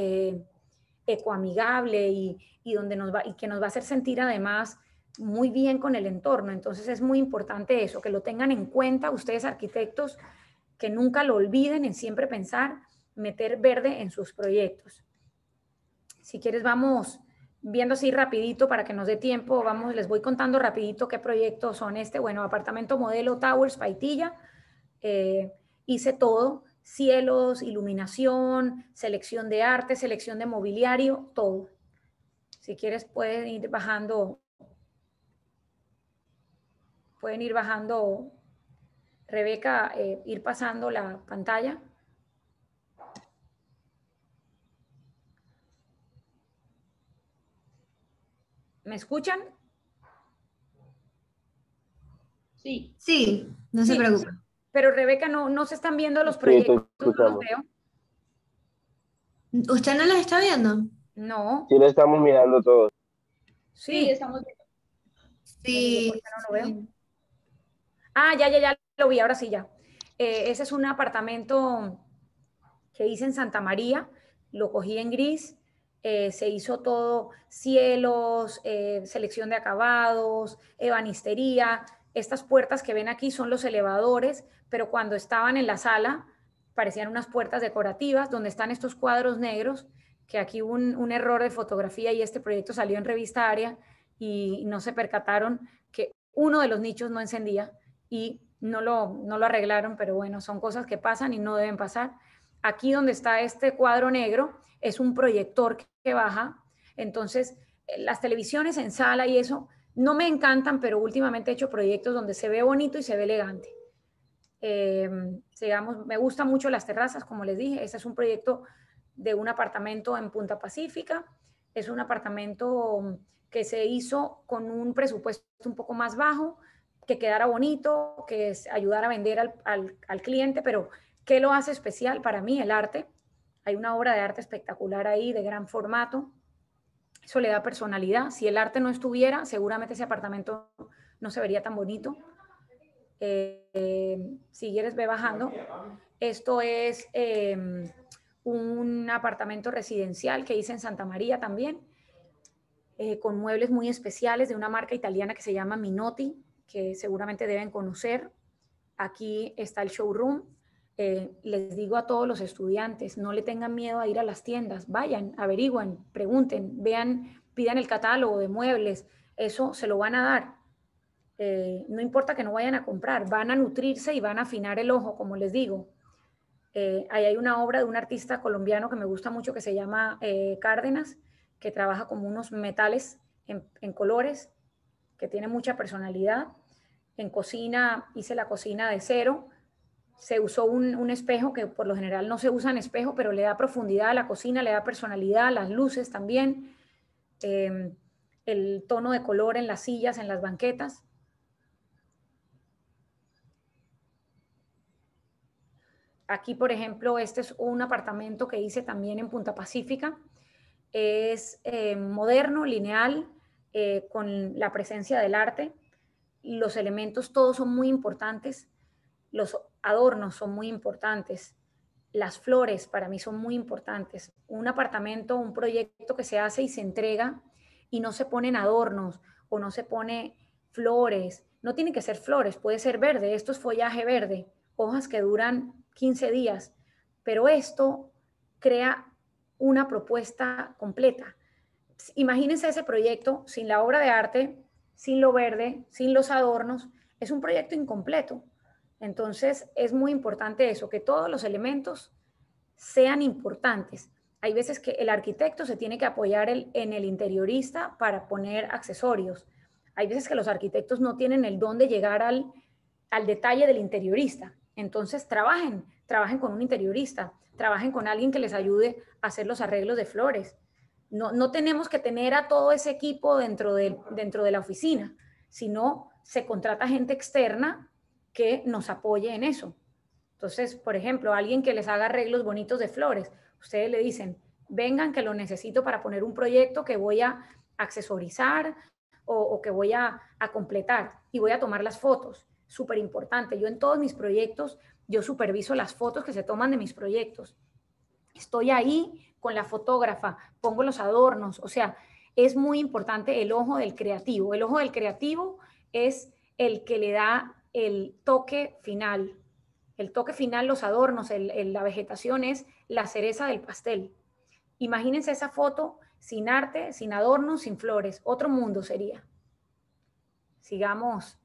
ecoamigable y donde y que nos va a hacer sentir además muy bien con el entorno. Entonces es muy importante eso, que lo tengan en cuenta ustedes arquitectos, que nunca lo olviden en siempre pensar meter verde en sus proyectos. Si quieres vamos viendo así rapidito para que nos dé tiempo, vamos, les voy contando rapidito qué proyectos son bueno, apartamento modelo Towers, Paitilla, hice todo, cielos, iluminación, selección de arte, selección de mobiliario, todo. Si quieres pueden ir bajando, Rebeca, ir pasando la pantalla. ¿Me escuchan? Sí. Sí, no se preocupe. Pero Rebeca, no se están viendo los Sí, proyectos, te no los escuchamos. veo. ¿Usted no los está viendo? No. Sí, lo estamos mirando todos. Sí. estamos viendo. Sí, ¿Por qué no lo veo? Ah, ya lo vi, ahora sí ya. Ese es un apartamento que hice en Santa María, lo cogí en gris, se hizo todo, cielos, selección de acabados, ebanistería. Estas puertas que ven aquí son los elevadores, pero cuando estaban en la sala parecían unas puertas decorativas donde están estos cuadros negros, que aquí hubo un error de fotografía y este proyecto salió en revista Área y no se percataron que uno de los nichos no encendía y no lo arreglaron, pero bueno, son cosas que pasan y no deben pasar. Aquí donde está este cuadro negro es un proyector que baja, entonces las televisiones en sala y eso no me encantan, pero últimamente he hecho proyectos donde se ve bonito y se ve elegante. Digamos, me gustan mucho las terrazas, como les dije, este es un proyecto de un apartamento en Punta Pacífica, es un apartamento que se hizo con un presupuesto un poco más bajo, que quedara bonito, que ayudara a vender al cliente, pero ¿qué lo hace especial para mí? El arte. Hay una obra de arte espectacular ahí, de gran formato. Eso le da personalidad. Si el arte no estuviera, seguramente ese apartamento no se vería tan bonito. Si quieres, ve bajando. Esto es un apartamento residencial que hice en Santa María también, con muebles muy especiales de una marca italiana que se llama Minotti, que seguramente deben conocer. Aquí está el showroom. Les digo a todos los estudiantes, no le tengan miedo a ir a las tiendas, vayan, averigüen, pregunten, vean, pidan el catálogo de muebles, eso se lo van a dar. No importa que no vayan a comprar, van a nutrirse y van a afinar el ojo, como les digo. Ahí hay una obra de un artista colombiano que me gusta mucho que se llama Cárdenas, que trabaja como unos metales en colores, que tiene mucha personalidad. En cocina hice la cocina de cero. Se usó un espejo que por lo general no se usa en espejo, pero le da profundidad a la cocina, le da personalidad a las luces también. El tono de color en las sillas, en las banquetas. Aquí, por ejemplo, este es un apartamento que hice también en Punta Pacífica. Es moderno, lineal, con la presencia del arte. los elementos todos son muy importantes, los adornos son muy importantes, las flores para mí son muy importantes. Un apartamento, un proyecto que se hace y se entrega y no se ponen adornos o no se pone flores, no tiene que ser flores, puede ser verde, esto es follaje verde, hojas que duran 15 días, pero esto crea una propuesta completa. Imagínense ese proyecto sin la obra de arte, sin lo verde, sin los adornos, es un proyecto incompleto. Entonces es muy importante eso, que todos los elementos sean importantes. Hay veces que el arquitecto se tiene que apoyar en el interiorista para poner accesorios. Hay veces que los arquitectos no tienen el don de llegar al detalle del interiorista. Entonces trabajen con un interiorista, trabajen con alguien que les ayude a hacer los arreglos de flores. No tenemos que tener a todo ese equipo dentro de la oficina, sino se contrata gente externa que nos apoye en eso. Entonces, por ejemplo, alguien que les haga arreglos bonitos de flores, ustedes le dicen, vengan que lo necesito para poner un proyecto que voy a accesorizar o que voy a completar y voy a tomar las fotos. Súper importante. Yo en todos mis proyectos, yo superviso las fotos que se toman de mis proyectos. Estoy ahí con la fotógrafa, pongo los adornos, o sea, es muy importante el ojo del creativo. El ojo del creativo es el que le da el toque final. El toque final, los adornos, la vegetación es la cereza del pastel. Imagínense esa foto sin arte, sin adornos, sin flores. Otro mundo sería. Sigamos.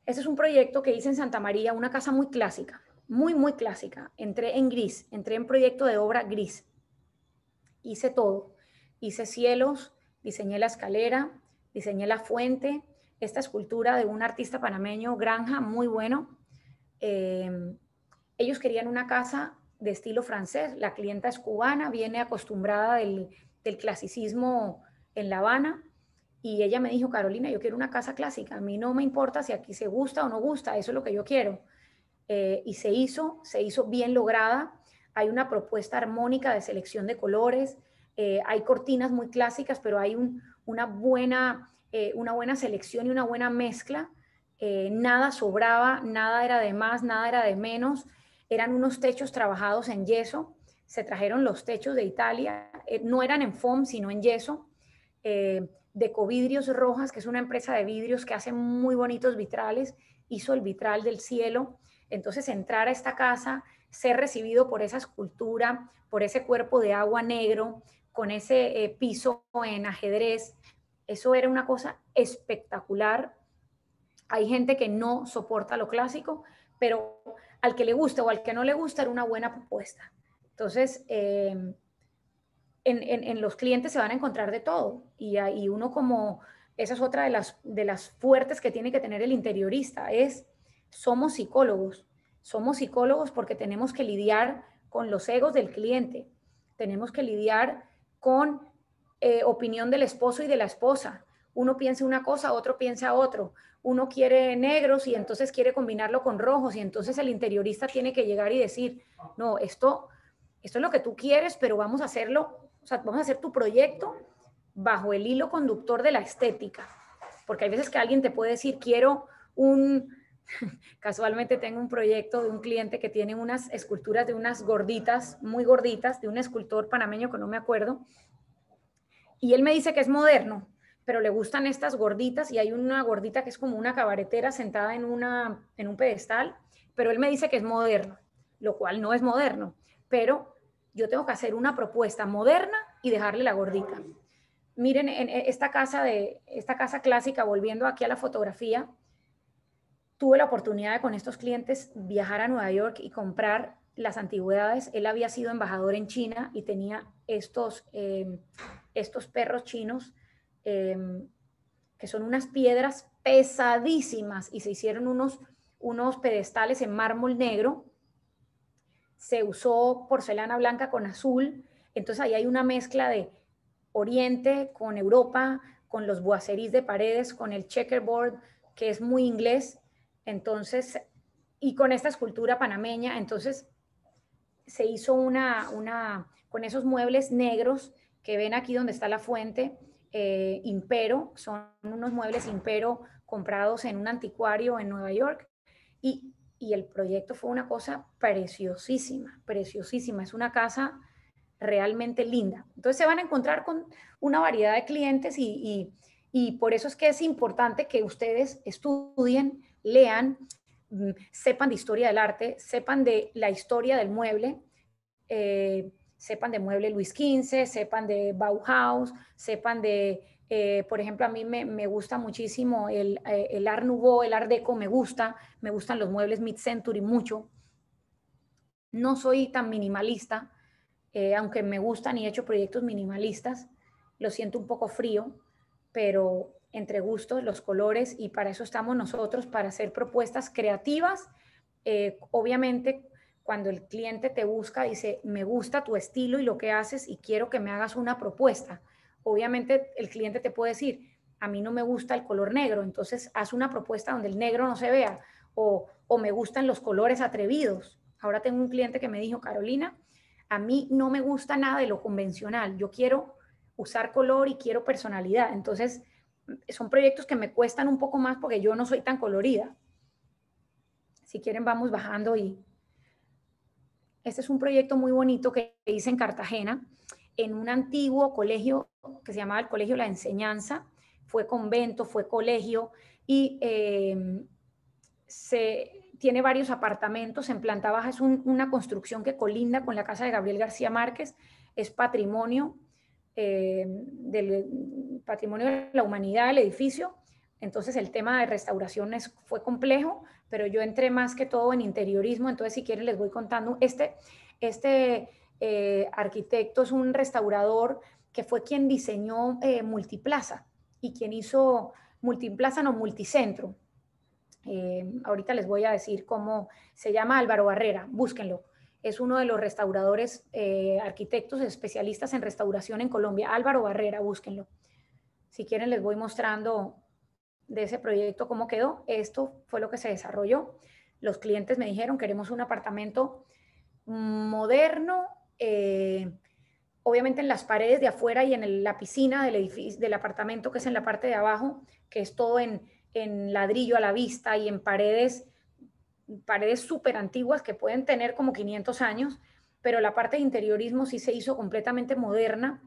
Ese es un proyecto que hice en Santa María, una casa muy clásica, muy, muy clásica. Entré en gris, entré en proyecto de obra gris. Hice todo. Hice cielos, diseñé la escalera, diseñé la fuente, esta escultura de un artista panameño, Granja, muy bueno. Ellos querían una casa de estilo francés, la clienta es cubana, viene acostumbrada del clasicismo en La Habana, y ella me dijo, Carolina, yo quiero una casa clásica, a mí no me importa si aquí se gusta o no gusta, eso es lo que yo quiero. Y se hizo bien lograda, hay una propuesta armónica de selección de colores, hay cortinas muy clásicas, pero hay una buena selección y una buena mezcla. Nada sobraba, nada era de más, nada era de menos. Eran unos techos trabajados en yeso. Se trajeron los techos de Italia, no eran en foam, sino en yeso. Decovidrios Rojas, que es una empresa de vidrios que hace muy bonitos vitrales, hizo el vitral del cielo. Entonces, entrar a esta casa, ser recibido por esa escultura, por ese cuerpo de agua negro, con ese piso en ajedrez, eso era una cosa espectacular. Hay gente que no soporta lo clásico, pero al que le gusta o al que no le gusta era una buena propuesta. Entonces, en los clientes se van a encontrar de todo y uno como, esa es otra de las fuertes que tiene que tener el interiorista, somos psicólogos porque tenemos que lidiar con los egos del cliente, tenemos que lidiar con opinión del esposo y de la esposa. Uno piensa una cosa, otro piensa otro. Uno quiere negros y entonces quiere combinarlo con rojos y entonces el interiorista tiene que llegar y decir, no, esto es lo que tú quieres, pero vamos a hacerlo, o sea, vamos a hacer tu proyecto bajo el hilo conductor de la estética. Porque hay veces que alguien te puede decir, quiero casualmente tengo un proyecto de un cliente que tiene unas esculturas de unas gorditas, muy gorditas, de un escultor panameño que no me acuerdo, y él me dice que es moderno, pero le gustan estas gorditas y hay una gordita que es como una cabaretera sentada en un pedestal, pero él me dice que es moderno, lo cual no es moderno, pero yo tengo que hacer una propuesta moderna y dejarle la gordita. Miren, en esta casa clásica, volviendo aquí a la fotografía, tuve la oportunidad de con estos clientes viajar a Nueva York y comprar las antigüedades. Él había sido embajador en China y tenía estos perros chinos que son unas piedras pesadísimas y se hicieron unos pedestales en mármol negro. Se usó porcelana blanca con azul. Entonces ahí hay una mezcla de Oriente con Europa, con los boiseries de paredes, con el checkerboard, que es muy inglés. Entonces, y con esta escultura panameña, entonces se hizo con esos muebles negros que ven aquí donde está la fuente, Impero, son unos muebles Impero comprados en un anticuario en Nueva York y el proyecto fue una cosa preciosísima, preciosísima. Es una casa realmente linda. Entonces se van a encontrar con una variedad de clientes y por eso es que es importante que ustedes estudien, lean, sepan de historia del arte, sepan de la historia del mueble, sepan de mueble Luis XV, sepan de Bauhaus, sepan de, por ejemplo, a mí me gusta muchísimo el Art Nouveau, el Art Deco me gustan los muebles Mid-Century mucho. No soy tan minimalista, aunque me gustan y he hecho proyectos minimalistas, lo siento un poco frío, pero entre gustos, los colores, y para eso estamos nosotros, para hacer propuestas creativas. Obviamente, cuando el cliente te busca, dice, me gusta tu estilo y lo que haces y quiero que me hagas una propuesta. Obviamente, el cliente te puede decir, a mí no me gusta el color negro, entonces haz una propuesta donde el negro no se vea, o me gustan los colores atrevidos. Ahora tengo un cliente que me dijo, Carolina, a mí no me gusta nada de lo convencional, yo quiero usar color y quiero personalidad. Entonces, son proyectos que me cuestan un poco más porque yo no soy tan colorida. Si quieren, vamos bajando y este es un proyecto muy bonito que hice en Cartagena, en un antiguo colegio que se llamaba el Colegio La Enseñanza. Fue convento, fue colegio y tiene varios apartamentos en planta baja. Es una construcción que colinda con la casa de Gabriel García Márquez. Es patrimonio del patrimonio de la humanidad, el edificio. Entonces el tema de restauración fue complejo, pero yo entré más que todo en interiorismo. Entonces, si quieren, les voy contando. Este arquitecto es un restaurador que fue quien diseñó Multiplaza y quien hizo Multiplaza, no, Multicentro. Ahorita les voy a decir cómo se llama. Álvaro Barrera, búsquenlo. Es uno de los restauradores, arquitectos especialistas en restauración en Colombia. Álvaro Barrera, búsquenlo. Si quieren, les voy mostrando de ese proyecto cómo quedó. Esto fue lo que se desarrolló. Los clientes me dijeron, queremos un apartamento moderno, obviamente en las paredes de afuera y en la piscina del edificio, del apartamento, que es en la parte de abajo, que es todo en ladrillo a la vista y en paredes súper antiguas que pueden tener como 500 años, pero la parte de interiorismo sí se hizo completamente moderna,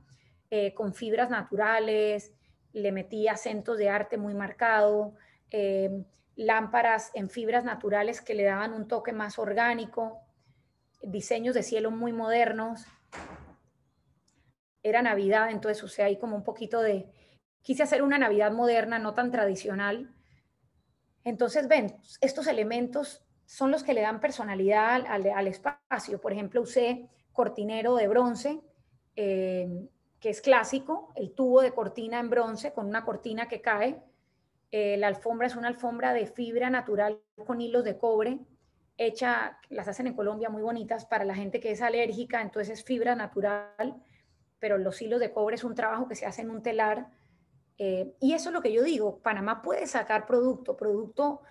con fibras naturales, le metí acentos de arte muy marcado, lámparas en fibras naturales que le daban un toque más orgánico, diseños de cielo muy modernos. Era Navidad, entonces usé ahí como un poquito de, quise hacer una Navidad moderna, no tan tradicional. Entonces, ven, estos elementos son los que le dan personalidad al espacio. Por ejemplo, usé cortinero de bronce, que es clásico, el tubo de cortina en bronce con una cortina que cae. La alfombra es una alfombra de fibra natural con hilos de cobre, hecha, las hacen en Colombia muy bonitas para la gente que es alérgica, entonces es fibra natural, pero los hilos de cobre es un trabajo que se hace en un telar. Y eso es lo que yo digo, Panamá puede sacar producto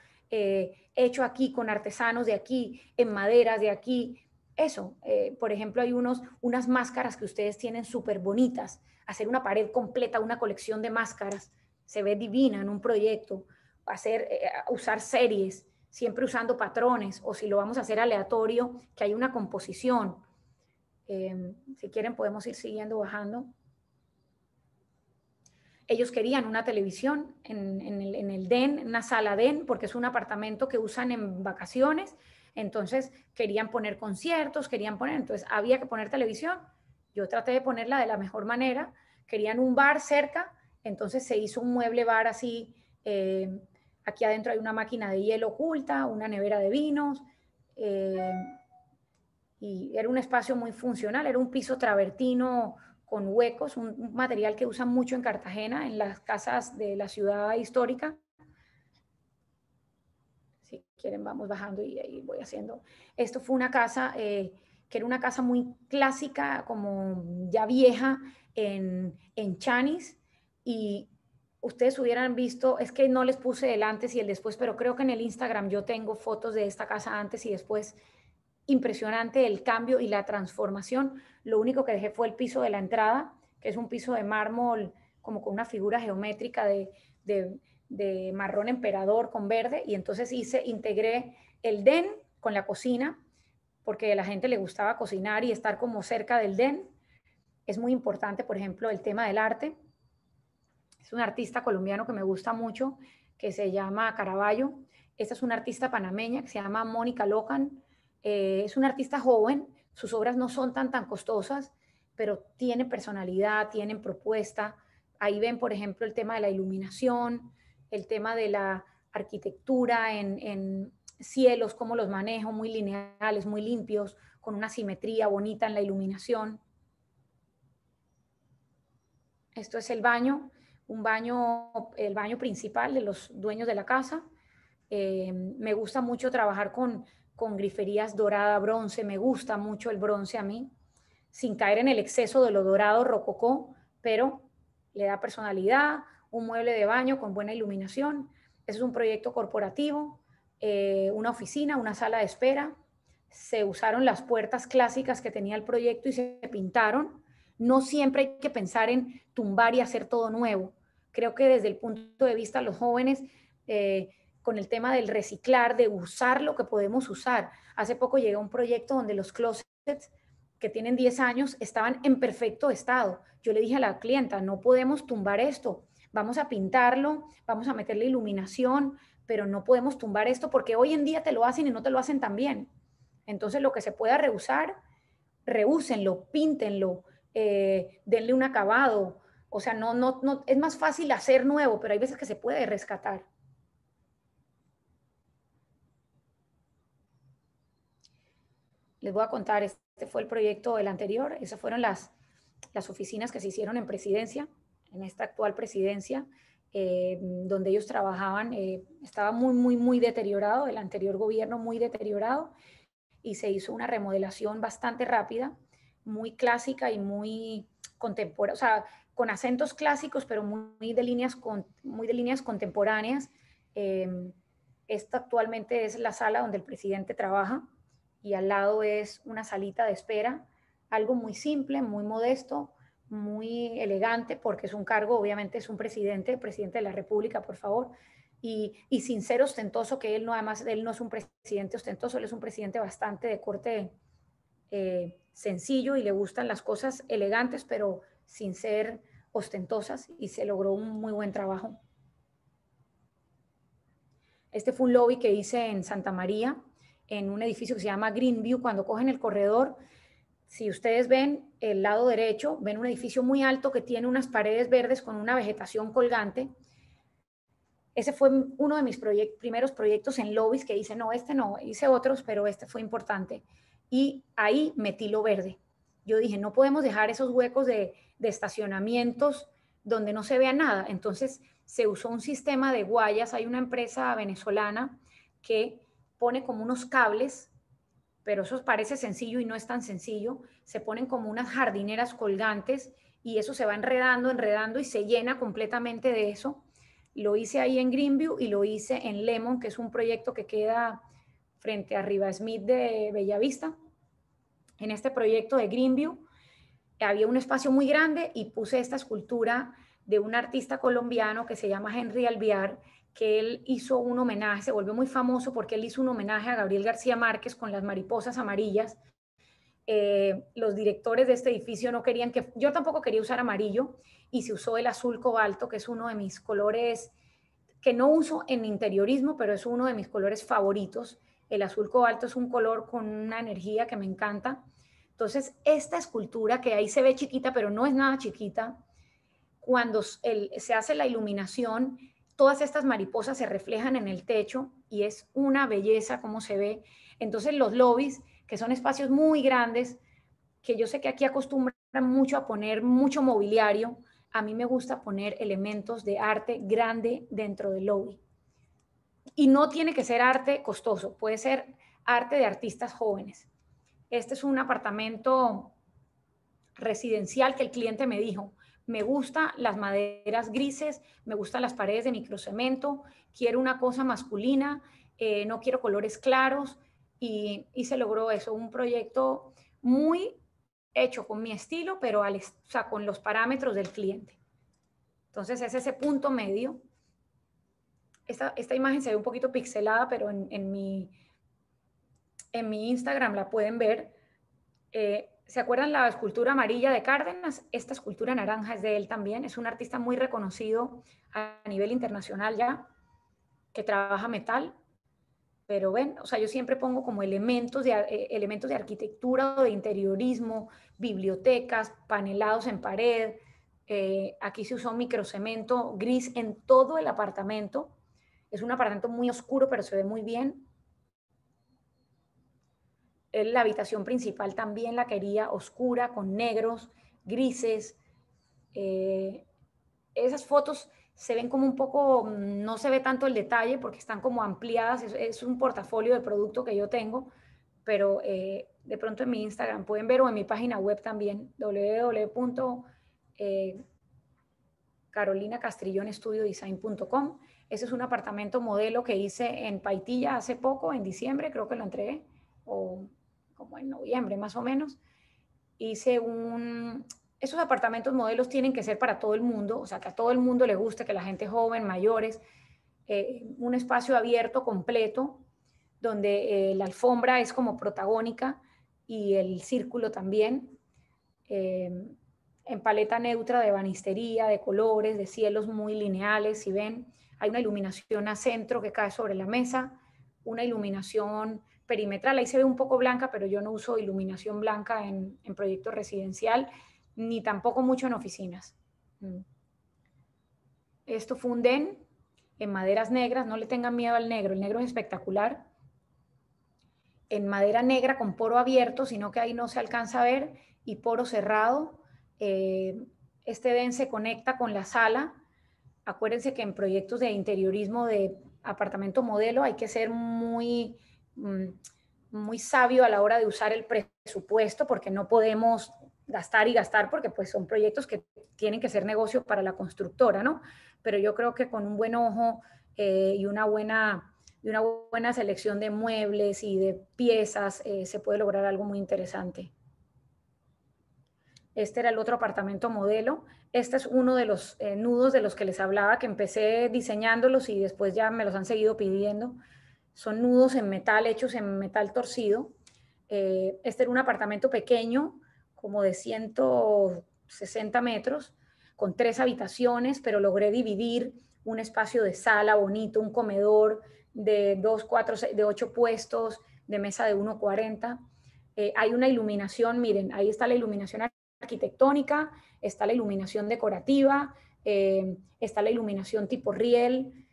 hecho aquí con artesanos de aquí, en maderas de aquí. Eso, por ejemplo, hay unas máscaras que ustedes tienen súper bonitas. Hacer una pared completa, una colección de máscaras, se ve divina en un proyecto. Usar series, siempre usando patrones, o si lo vamos a hacer aleatorio, que hay una composición. Si quieren, podemos ir siguiendo bajando. Ellos querían una televisión en el DEN, una sala DEN, porque es un apartamento que usan en vacaciones. Entonces querían poner conciertos, entonces había que poner televisión. Yo traté de ponerla de la mejor manera. Querían un bar cerca, entonces se hizo un mueble bar así. Aquí adentro hay una máquina de hielo oculta, una nevera de vinos. Y era un espacio muy funcional, era un piso travertino con huecos, un material que usan mucho en Cartagena, en las casas de la ciudad histórica. Si quieren, vamos bajando y ahí voy haciendo. Esto fue una casa que era una casa muy clásica, como ya vieja, en Chanis, y ustedes hubieran visto, es que no les puse el antes y el después, pero creo que en el Instagram yo tengo fotos de esta casa antes y después. Impresionante el cambio y la transformación. Lo único que dejé fue el piso de la entrada, que es un piso de mármol como con una figura geométrica de marrón emperador con verde, y entonces integré el den con la cocina, porque a la gente le gustaba cocinar y estar como cerca del den. Es muy importante, por ejemplo, el tema del arte. Es un artista colombiano que me gusta mucho, que se llama Caraballo. Esta es una artista panameña que se llama Mónica Locan. Es una artista joven, sus obras no son tan costosas, pero tienen personalidad, tienen propuesta. Ahí ven, por ejemplo, el tema de la iluminación, el tema de la arquitectura en cielos, cómo los manejo, muy lineales, muy limpios, con una simetría bonita en la iluminación. Esto es el baño, el baño principal de los dueños de la casa. Me gusta mucho trabajar con griferías dorada, bronce, me gusta mucho el bronce a mí, sin caer en el exceso de lo dorado rococó, pero le da personalidad, un mueble de baño con buena iluminación. Eso es un proyecto corporativo, una oficina, una sala de espera. Se usaron las puertas clásicas que tenía el proyecto y se pintaron. No siempre hay que pensar en tumbar y hacer todo nuevo. Creo que desde el punto de vista de los jóvenes, con el tema del reciclar, de usar lo que podemos usar. Hace poco llegó un proyecto donde los closets que tienen 10 años estaban en perfecto estado. Yo le dije a la clienta, no podemos tumbar esto, vamos a pintarlo, vamos a meterle iluminación, pero no podemos tumbar esto porque hoy en día te lo hacen y no te lo hacen tan bien. Entonces lo que se pueda reusar, reúsenlo, píntenlo, denle un acabado. O sea, no, es más fácil hacer nuevo, pero hay veces que se puede rescatar. Les voy a contar, este fue el proyecto del anterior, esas fueron las oficinas que se hicieron en presidencia, en esta actual presidencia, donde ellos trabajaban, estaba muy deteriorado, el anterior gobierno muy deteriorado, y se hizo una remodelación bastante rápida, muy clásica y muy contemporánea, o sea, con acentos clásicos, pero muy de líneas contemporáneas. Esta actualmente es la sala donde el presidente trabaja y al lado es una salita de espera, algo muy simple, muy modesto, muy elegante, porque es un cargo, obviamente es un presidente de la República, por favor, y sin ser ostentoso, que él no, además, él no es un presidente ostentoso, él es un presidente bastante de corte sencillo y le gustan las cosas elegantes, pero sin ser ostentosas, y se logró un muy buen trabajo. Este fue un lobby que hice en Santa María, en un edificio que se llama Greenview. Cuando cogen el corredor, si ustedes ven el lado derecho, ven un edificio muy alto que tiene unas paredes verdes con una vegetación colgante. Ese fue uno de mis primeros proyectos en lobbies que hice. No, este no, hice otros, pero este fue importante. Y ahí metí lo verde. Yo dije, no podemos dejar esos huecos de estacionamientos donde no se vea nada. Entonces se usó un sistema de guayas. Hay una empresa venezolana que pone como unos cables, pero eso parece sencillo y no es tan sencillo. Se ponen como unas jardineras colgantes y eso se va enredando y se llena completamente de eso. Lo hice ahí en Greenview y lo hice en Lemon, que es un proyecto que queda frente a Rivasmith de Bellavista. En este proyecto de Greenview había un espacio muy grande y puse esta escultura de un artista colombiano que se llama Henry Alvear, que él hizo un homenaje, se volvió muy famoso porque él hizo un homenaje a Gabriel García Márquez con las mariposas amarillas. Los directores de este edificio no querían que, yo tampoco quería usar amarillo, y se usó el azul cobalto, que es uno de mis colores que no uso en interiorismo, pero es uno de mis colores favoritos. El azul cobalto es un color con una energía que me encanta. Entonces, esta escultura que ahí se ve chiquita, pero no es nada chiquita, cuando se hace la iluminación, todas estas mariposas se reflejan en el techo y es una belleza como se ve. Entonces, los lobbies, que son espacios muy grandes, que yo sé que aquí acostumbran mucho a poner mucho mobiliario, a mí me gusta poner elementos de arte grande dentro del lobby. Y no tiene que ser arte costoso, puede ser arte de artistas jóvenes. Este es un apartamento residencial que el cliente me dijo, me gustan las maderas grises, me gustan las paredes de microcemento, quiero una cosa masculina, no quiero colores claros, y se logró eso, un proyecto muy hecho con mi estilo, pero o sea, con los parámetros del cliente. Entonces es ese punto medio. Esta imagen se ve un poquito pixelada, pero en mi Instagram la pueden ver. ¿Se acuerdan la escultura amarilla de Cárdenas? Esta escultura naranja es de él también. Es un artista muy reconocido a nivel internacional ya, que trabaja metal. Pero ven, o sea, yo siempre pongo como elementos de arquitectura o de interiorismo, bibliotecas, panelados en pared. Aquí se usó microcemento gris en todo el apartamento. Es un apartamento muy oscuro, pero se ve muy bien. La habitación principal también la quería oscura, con negros, grises. Esas fotos se ven como un poco, no se ve tanto el detalle porque están como ampliadas, es un portafolio de producto que yo tengo, pero de pronto en mi Instagram pueden ver o en mi página web también, www.carolinacastrillonestudio.design.com. Ese es un apartamento modelo que hice en Paitilla hace poco, en diciembre, creo que lo entregué, o como en noviembre más o menos. Esos apartamentos modelos tienen que ser para todo el mundo, o sea, que a todo el mundo le guste, que la gente joven, mayores, un espacio abierto completo, donde la alfombra es como protagónica y el círculo también, en paleta neutra de ebanistería, de colores, de cielos muy lineales, si ven, hay una iluminación a centro que cae sobre la mesa, una iluminación perimetral, ahí se ve un poco blanca, pero yo no uso iluminación blanca en proyecto residencial, ni tampoco mucho en oficinas. Esto funden en maderas negras, no le tengan miedo al negro, el negro es espectacular. En madera negra con poro abierto, sino que ahí no se alcanza a ver, y poro cerrado. Este den se conecta con la sala. Acuérdense que en proyectos de interiorismo de apartamento modelo hay que ser muy, muy sabio a la hora de usar el presupuesto, porque no podemos gastar y gastar, porque pues son proyectos que tienen que ser negocio para la constructora, ¿no? Pero yo creo que con un buen ojo y una buena selección de muebles y de piezas se puede lograr algo muy interesante. Este era el otro apartamento modelo. Este es uno de los nudos de los que les hablaba, que empecé diseñándolos y después ya me los han seguido pidiendo. Son nudos en metal, hechos en metal torcido. Este era un apartamento pequeño, como de 160 metros, con 3 habitaciones, pero logré dividir un espacio de sala bonito, un comedor de 2, 4, 6, de 8 puestos, de mesa de 1,40. Hay una iluminación, miren, ahí está la iluminación arquitectónica, está la iluminación decorativa, está la iluminación tipo riel,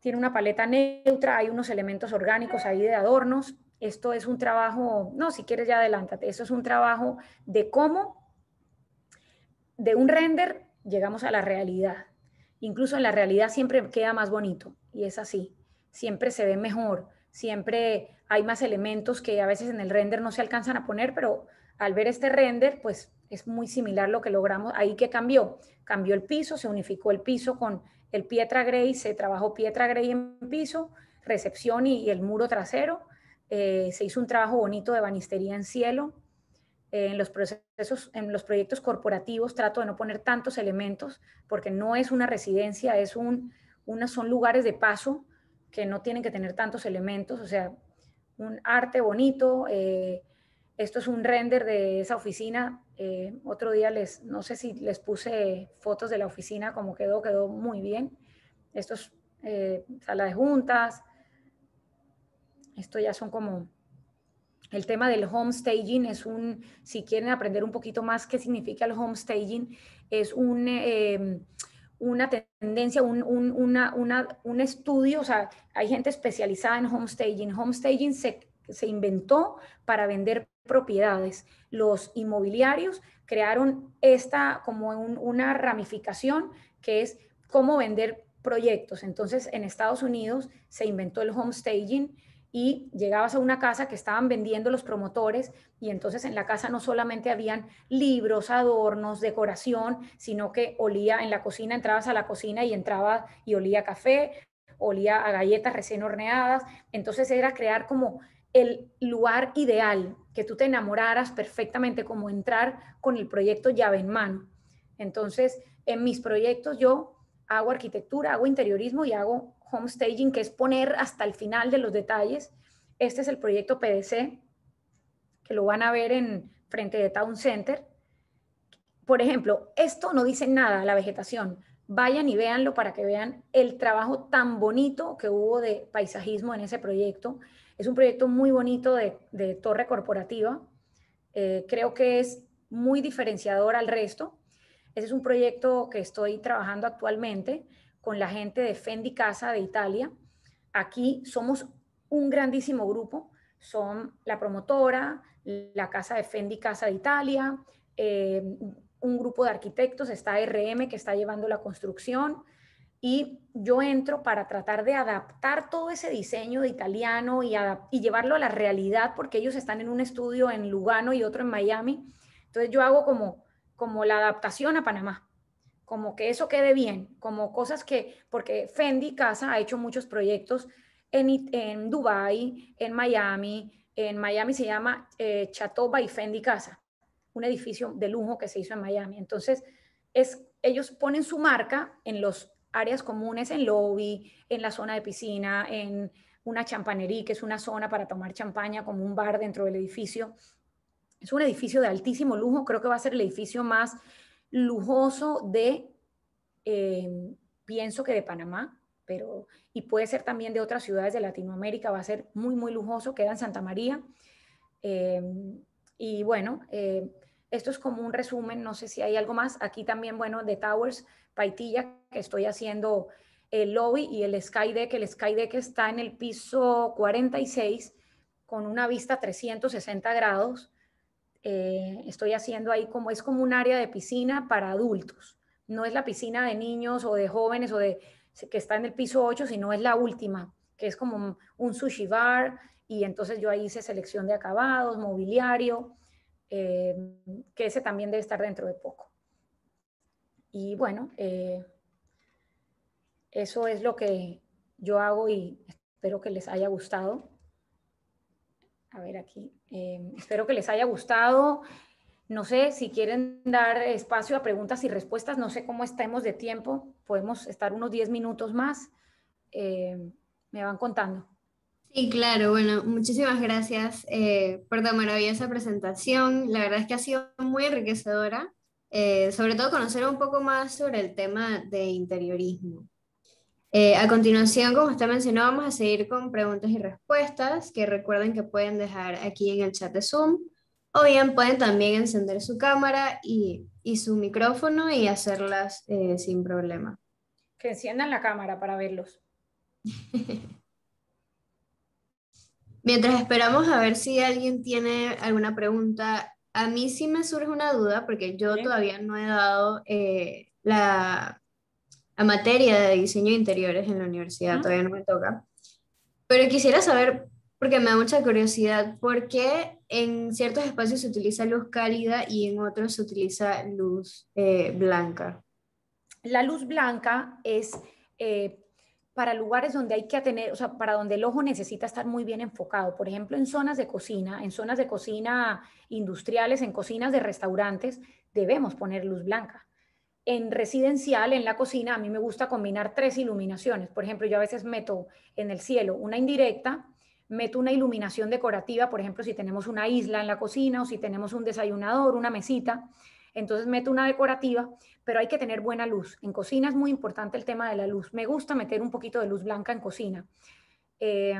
tiene una paleta neutra, hay unos elementos orgánicos ahí de adornos. Esto es un trabajo, no, si quieres ya adelántate, esto es un trabajo de cómo de un render llegamos a la realidad. Incluso en la realidad siempre queda más bonito y es así, siempre se ve mejor, siempre hay más elementos que a veces en el render no se alcanzan a poner, pero al ver este render, pues es muy similar lo que logramos. Ahí que cambió el piso, se unificó el piso con el Pietra Grey, se trabajó Pietra Grey en piso, recepción y el muro trasero. Se hizo un trabajo bonito de banistería en cielo. En los proyectos corporativos trato de no poner tantos elementos porque no es una residencia, son lugares de paso que no tienen que tener tantos elementos, o sea, un arte bonito. Esto es un render de esa oficina. Otro día no sé si les puse fotos de la oficina, como quedó muy bien. Esto es sala de juntas. Esto ya son como el tema del home staging. Si quieren aprender un poquito más qué significa el home staging, es una tendencia, un estudio, o sea, hay gente especializada en home staging. Home staging se inventó para vender propiedades. Los inmobiliarios crearon como una ramificación que es cómo vender proyectos. Entonces, en Estados Unidos se inventó el home staging y llegabas a una casa que estaban vendiendo los promotores y entonces en la casa no solamente habían libros, adornos, decoración, sino que olía en la cocina, entrabas a la cocina y entraba y olía a café, olía a galletas recién horneadas. Entonces era crear como el lugar ideal, que tú te enamoraras perfectamente, como entrar con el proyecto llave en mano. Entonces, en mis proyectos yo hago arquitectura, hago interiorismo y hago home staging, que es poner hasta el final de los detalles. Este es el proyecto PDC, que lo van a ver en frente de Town Center. Por ejemplo, esto no dice nada, la vegetación. Vayan y véanlo para que vean el trabajo tan bonito que hubo de paisajismo en ese proyecto. Es un proyecto muy bonito de torre corporativa. Creo que es muy diferenciador al resto. Ese es un proyecto que estoy trabajando actualmente con la gente de Fendi Casa de Italia. Aquí somos un grandísimo grupo. Son la promotora, la casa de Fendi Casa de Italia, un grupo de arquitectos, está RM que está llevando la construcción, y yo entro para tratar de adaptar todo ese diseño de italiano y llevarlo a la realidad, porque ellos están en un estudio en Lugano y otro en Miami. Entonces yo hago como la adaptación a Panamá, como que eso quede bien, como cosas que, porque Fendi Casa ha hecho muchos proyectos en Dubái, en Miami se llama Chateau by Fendi Casa, un edificio de lujo que se hizo en Miami. Entonces, ellos ponen su marca en los áreas comunes, en lobby, en la zona de piscina, en una champanería, que es una zona para tomar champaña como un bar dentro del edificio. Es un edificio de altísimo lujo, creo que va a ser el edificio más lujoso pienso que de Panamá, pero, y puede ser también de otras ciudades de Latinoamérica, va a ser muy, muy lujoso, queda en Santa María. Eh, y bueno, esto es como un resumen, no sé si hay algo más. Aquí también, bueno, de Towers, Paitilla, que estoy haciendo el lobby y el Skydeck. El Skydeck está en el piso 46 con una vista 360 grados. Estoy haciendo ahí como es como un área de piscina para adultos. No es la piscina de niños o de jóvenes o de que está en el piso 8, sino es la última, que es como un sushi bar, y entonces yo ahí hice selección de acabados, mobiliario, eh, que ese también debe estar dentro de poco. Y bueno, eso es lo que yo hago y espero que les haya gustado. A ver aquí, espero que les haya gustado. No sé si quieren dar espacio a preguntas y respuestas, no sé cómo estemos de tiempo, podemos estar unos 10 minutos más. Me van contando. Sí, claro, bueno, muchísimas gracias por la maravillosa presentación. La verdad es que ha sido muy enriquecedora, sobre todo conocer un poco más sobre el tema de interiorismo. A continuación, como usted mencionó, vamos a seguir con preguntas y respuestas, que recuerden que pueden dejar aquí en el chat de Zoom, o bien pueden también encender su cámara y su micrófono y hacerlas sin problema. Que enciendan la cámara para verlos. Mientras esperamos a ver si alguien tiene alguna pregunta, a mí sí me surge una duda porque yo ¿Sí? todavía no he dado la materia de diseño de interiores en la universidad, ¿Mm? todavía no me toca. Pero quisiera saber, porque me da mucha curiosidad, ¿por qué en ciertos espacios se utiliza luz cálida y en otros se utiliza luz blanca? La luz blanca es eh, para lugares donde hay que tener, o sea, para donde el ojo necesita estar muy bien enfocado. Por ejemplo, en zonas de cocina industriales, en cocinas de restaurantes, debemos poner luz blanca. En residencial, en la cocina, a mí me gusta combinar tres iluminaciones. Por ejemplo, yo a veces meto en el cielo una indirecta, meto una iluminación decorativa, por ejemplo, si tenemos una isla en la cocina o si tenemos un desayunador, una mesita, entonces meto una decorativa, pero hay que tener buena luz. En cocina es muy importante el tema de la luz. Me gusta meter un poquito de luz blanca en cocina. Eh,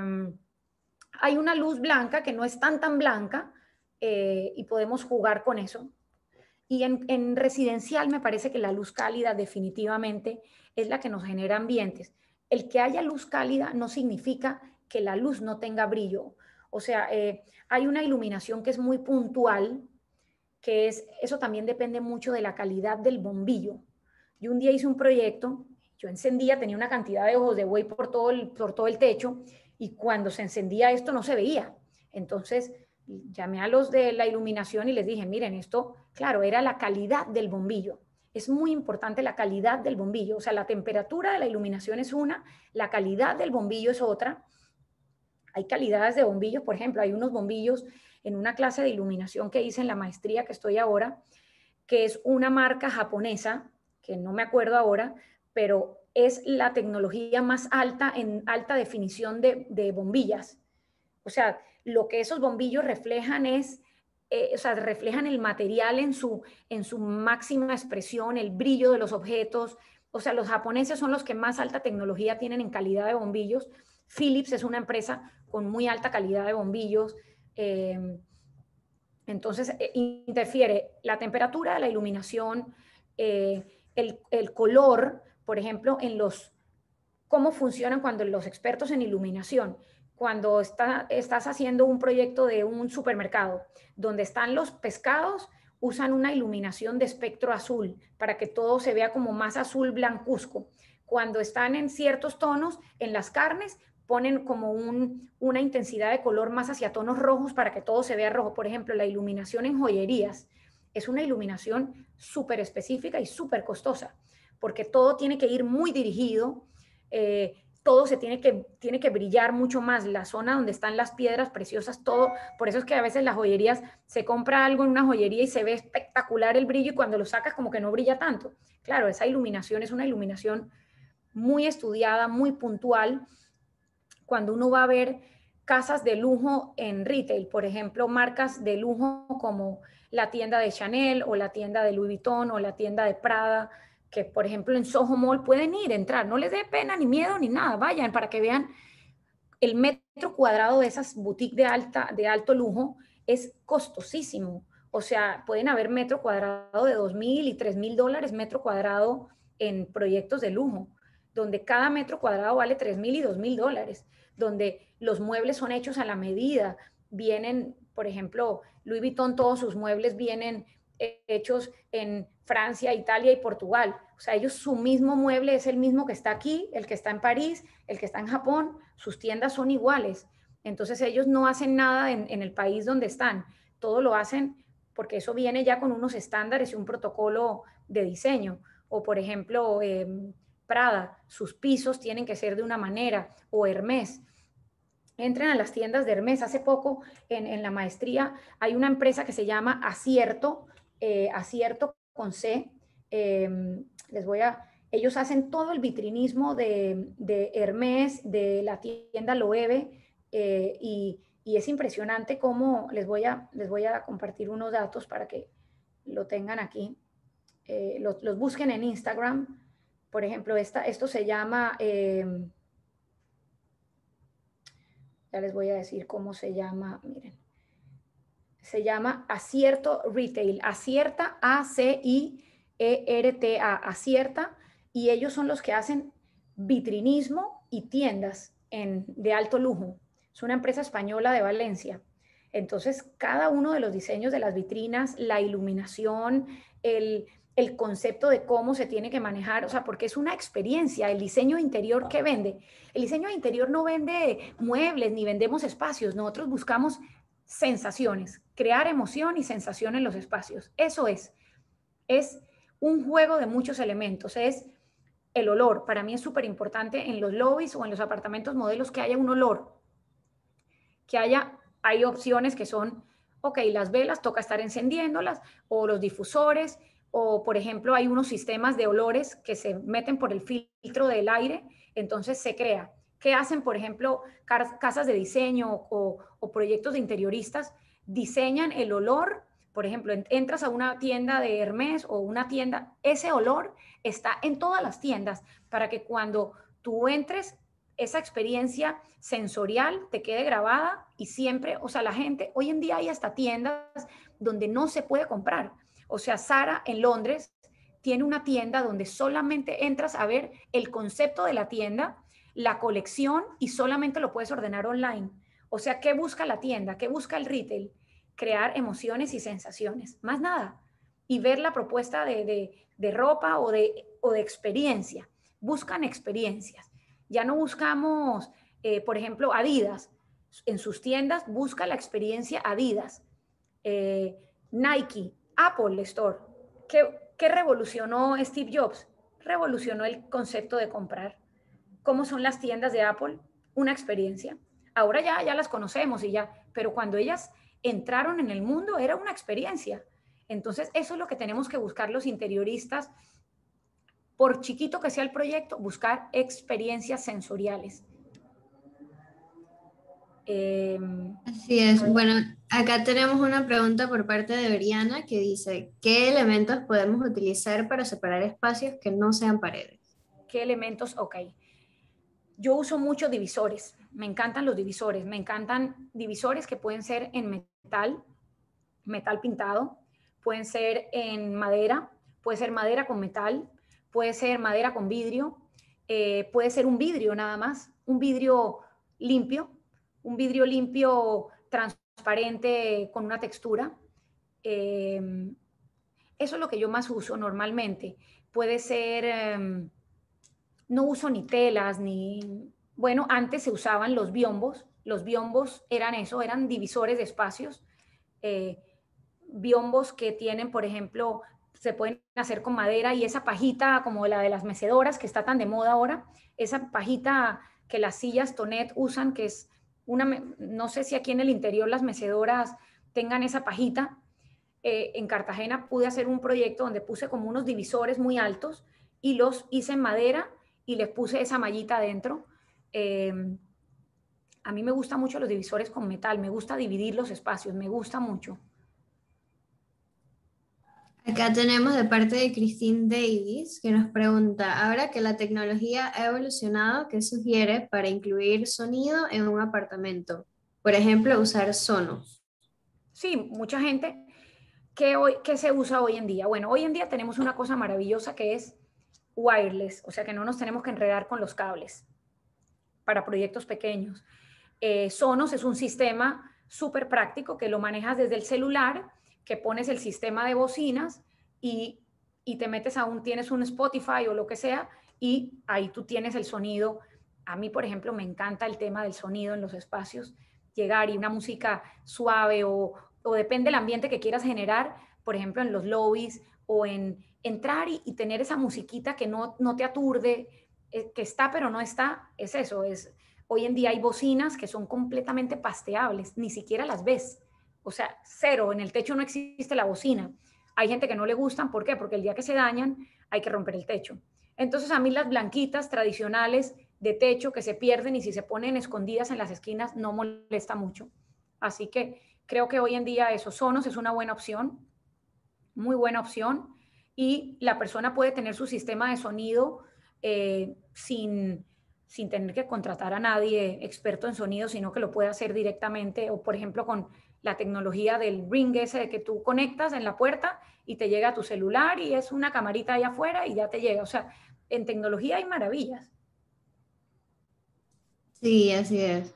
Hay una luz blanca que no es tan blanca, y podemos jugar con eso. Y en residencial me parece que la luz cálida definitivamente es la que nos genera ambientes. El que haya luz cálida no significa que la luz no tenga brillo. O sea, hay una iluminación que es muy puntual, que es, eso también depende mucho de la calidad del bombillo. Yo un día hice un proyecto, yo encendía, tenía una cantidad de ojos de buey por todo el techo, y cuando se encendía esto no se veía. Entonces llamé a los de la iluminación y les dije, miren, esto, claro, era la calidad del bombillo. Es muy importante la calidad del bombillo, o sea, la temperatura de la iluminación es una, la calidad del bombillo es otra. Hay calidades de bombillos, por ejemplo, hay unos bombillos en una clase de iluminación que hice en la maestría que estoy ahora, que es una marca japonesa, que no me acuerdo ahora, pero es la tecnología más alta en alta definición de bombillas. O sea, lo que esos bombillos reflejan es, o sea, reflejan el material en su máxima expresión, el brillo de los objetos. O sea, los japoneses son los que más alta tecnología tienen en calidad de bombillos. Philips es una empresa con muy alta calidad de bombillos. Eh, entonces, interfiere la temperatura, la iluminación, el color, por ejemplo, en los cómo funcionan cuando los expertos en iluminación, cuando estás haciendo un proyecto de un supermercado, donde están los pescados, usan una iluminación de espectro azul para que todo se vea como más azul blancuzco. Cuando están en ciertos tonos, en las carnes, ponen como una intensidad de color más hacia tonos rojos para que todo se vea rojo. Por ejemplo, la iluminación en joyerías es una iluminación súper específica y súper costosa, porque todo tiene que ir muy dirigido, todo tiene que brillar mucho más, la zona donde están las piedras preciosas, todo. Por eso es que a veces las joyerías, se compra algo en una joyería y se ve espectacular el brillo y cuando lo sacas como que no brilla tanto. Claro, esa iluminación es una iluminación muy estudiada, muy puntual. Cuando uno va a ver casas de lujo en retail, por ejemplo, marcas de lujo como la tienda de Chanel o la tienda de Louis Vuitton o la tienda de Prada, que por ejemplo en Soho Mall pueden ir, entrar, no les dé pena ni miedo ni nada, vayan para que vean el metro cuadrado de esas boutiques de alto lujo es costosísimo. O sea, pueden haber metro cuadrado de $2,000 y $3,000 metro cuadrado en proyectos de lujo, donde cada metro cuadrado vale $3,000 y $2,000, donde los muebles son hechos a la medida. Vienen, por ejemplo, Louis Vuitton, todos sus muebles vienen hechos en Francia, Italia y Portugal. O sea, ellos, su mismo mueble es el mismo que está aquí, el que está en París, el que está en Japón, sus tiendas son iguales. Entonces ellos no hacen nada en el país donde están, todo lo hacen porque eso viene ya con unos estándares y un protocolo de diseño. O por ejemplo, Prada, sus pisos tienen que ser de una manera, o Hermès. Entren a las tiendas de Hermès. Hace poco en la maestría hay una empresa que se llama Acierto, Acierto con C. Ellos hacen todo el vitrinismo de Hermès, de la tienda Loewe, y es impresionante cómo les voy a compartir unos datos para que lo tengan aquí. Los busquen en Instagram. Por ejemplo, esto se llama... ya les voy a decir cómo se llama, miren. Se llama Acierto Retail, Acierta, Acierta, Acierta, y ellos son los que hacen vitrinismo y tiendas de alto lujo. Es una empresa española de Valencia. Entonces, cada uno de los diseños de las vitrinas, la iluminación, el concepto de cómo se tiene que manejar, o sea, porque es una experiencia, el diseño interior que vende. El diseño interior no vende muebles ni vendemos espacios, nosotros buscamos sensaciones, crear emoción y sensación en los espacios. Eso es un juego de muchos elementos, es el olor. Para mí es súper importante en los lobbies o en los apartamentos modelos que haya un olor, hay opciones que son, ok, las velas toca estar encendiéndolas, o los difusores, o por ejemplo hay unos sistemas de olores que se meten por el filtro del aire, entonces se crea. ¿Qué hacen, por ejemplo, casas de diseño o proyectos de interioristas? Diseñan el olor, por ejemplo, entras a una tienda de Hermès o una tienda, ese olor está en todas las tiendas para que cuando tú entres, esa experiencia sensorial te quede grabada y siempre, o sea, la gente, hoy en día hay hasta tiendas donde no se puede comprar. O sea, Zara en Londres tiene una tienda donde solamente entras a ver el concepto de la tienda, la colección y solamente lo puedes ordenar online. O sea, ¿qué busca la tienda? ¿Qué busca el retail? Crear emociones y sensaciones, más nada. Y ver la propuesta de ropa o de experiencia. Buscan experiencias. Ya no buscamos, por ejemplo, Adidas. En sus tiendas busca la experiencia Adidas. Nike, Apple Store. ¿Qué revolucionó Steve Jobs? Revolucionó el concepto de comprar. ¿Cómo son las tiendas de Apple? Una experiencia. Ahora ya las conocemos y ya, pero cuando ellas entraron en el mundo era una experiencia. Entonces, eso es lo que tenemos que buscar los interioristas, por chiquito que sea el proyecto, buscar experiencias sensoriales. Así es. Bueno, acá tenemos una pregunta por parte de Oriana que dice, ¿qué elementos podemos utilizar para separar espacios que no sean paredes? ¿Qué elementos? Ok. Yo uso mucho divisores. Me encantan los divisores. Me encantan divisores que pueden ser en metal pintado, pueden ser en madera, puede ser madera con metal, puede ser madera con vidrio, puede ser un vidrio nada más, limpio, un vidrio limpio transparente con una textura. Eh, Eso es lo que yo más uso normalmente. Puede ser, no uso ni telas, ni... Bueno, antes se usaban los biombos eran eso, eran divisores de espacios. Eh, Biombos que tienen, por ejemplo, se pueden hacer con madera y esa pajita como la de las mecedoras que está tan de moda ahora, esa pajita que las sillas Tonet usan, que es una, no sé si aquí en el interior las mecedoras tengan esa pajita. En Cartagena pude hacer un proyecto donde puse como unos divisores muy altos y los hice en madera y les puse esa mallita adentro. Eh, a mí me gustan mucho los divisores con metal, me gusta dividir los espacios, me gusta mucho. Acá tenemos de parte de Christine Davis que nos pregunta, ahora que la tecnología ha evolucionado, ¿qué sugiere para incluir sonido en un apartamento? Por ejemplo, usar Sonos. Sí, mucha gente. ¿Qué se usa hoy en día? Bueno, hoy en día tenemos una cosa maravillosa que es wireless, o sea que no nos tenemos que enredar con los cables para proyectos pequeños. Sonos es un sistema súper práctico que lo manejas desde el celular, que pones el sistema de bocinas y, y te metes tienes un Spotify o lo que sea, y ahí tú tienes el sonido. A mí, por ejemplo, me encanta el tema del sonido en los espacios, llegar y una música suave o depende del ambiente que quieras generar, por ejemplo, en los lobbies o en entrar y tener esa musiquita que no te aturde, que está pero no está, es eso, es hoy en día hay bocinas que son completamente pasteables, ni siquiera las ves. O sea, cero, en el techo no existe la bocina. Hay gente que no le gustan, ¿por qué? Porque el día que se dañan hay que romper el techo. Entonces a mí las blanquitas tradicionales de techo que se pierden y si se ponen escondidas en las esquinas no molesta mucho. Así que creo que hoy en día esos Sonos es una buena opción, muy buena opción, y la persona puede tener su sistema de sonido sin tener que contratar a nadie experto en sonido, sino que lo puede hacer directamente, o por ejemplo con la tecnología del ring ese de que tú conectas en la puerta y te llega a tu celular y es una camarita allá afuera y ya te llega. O sea, en tecnología hay maravillas. Sí, así es.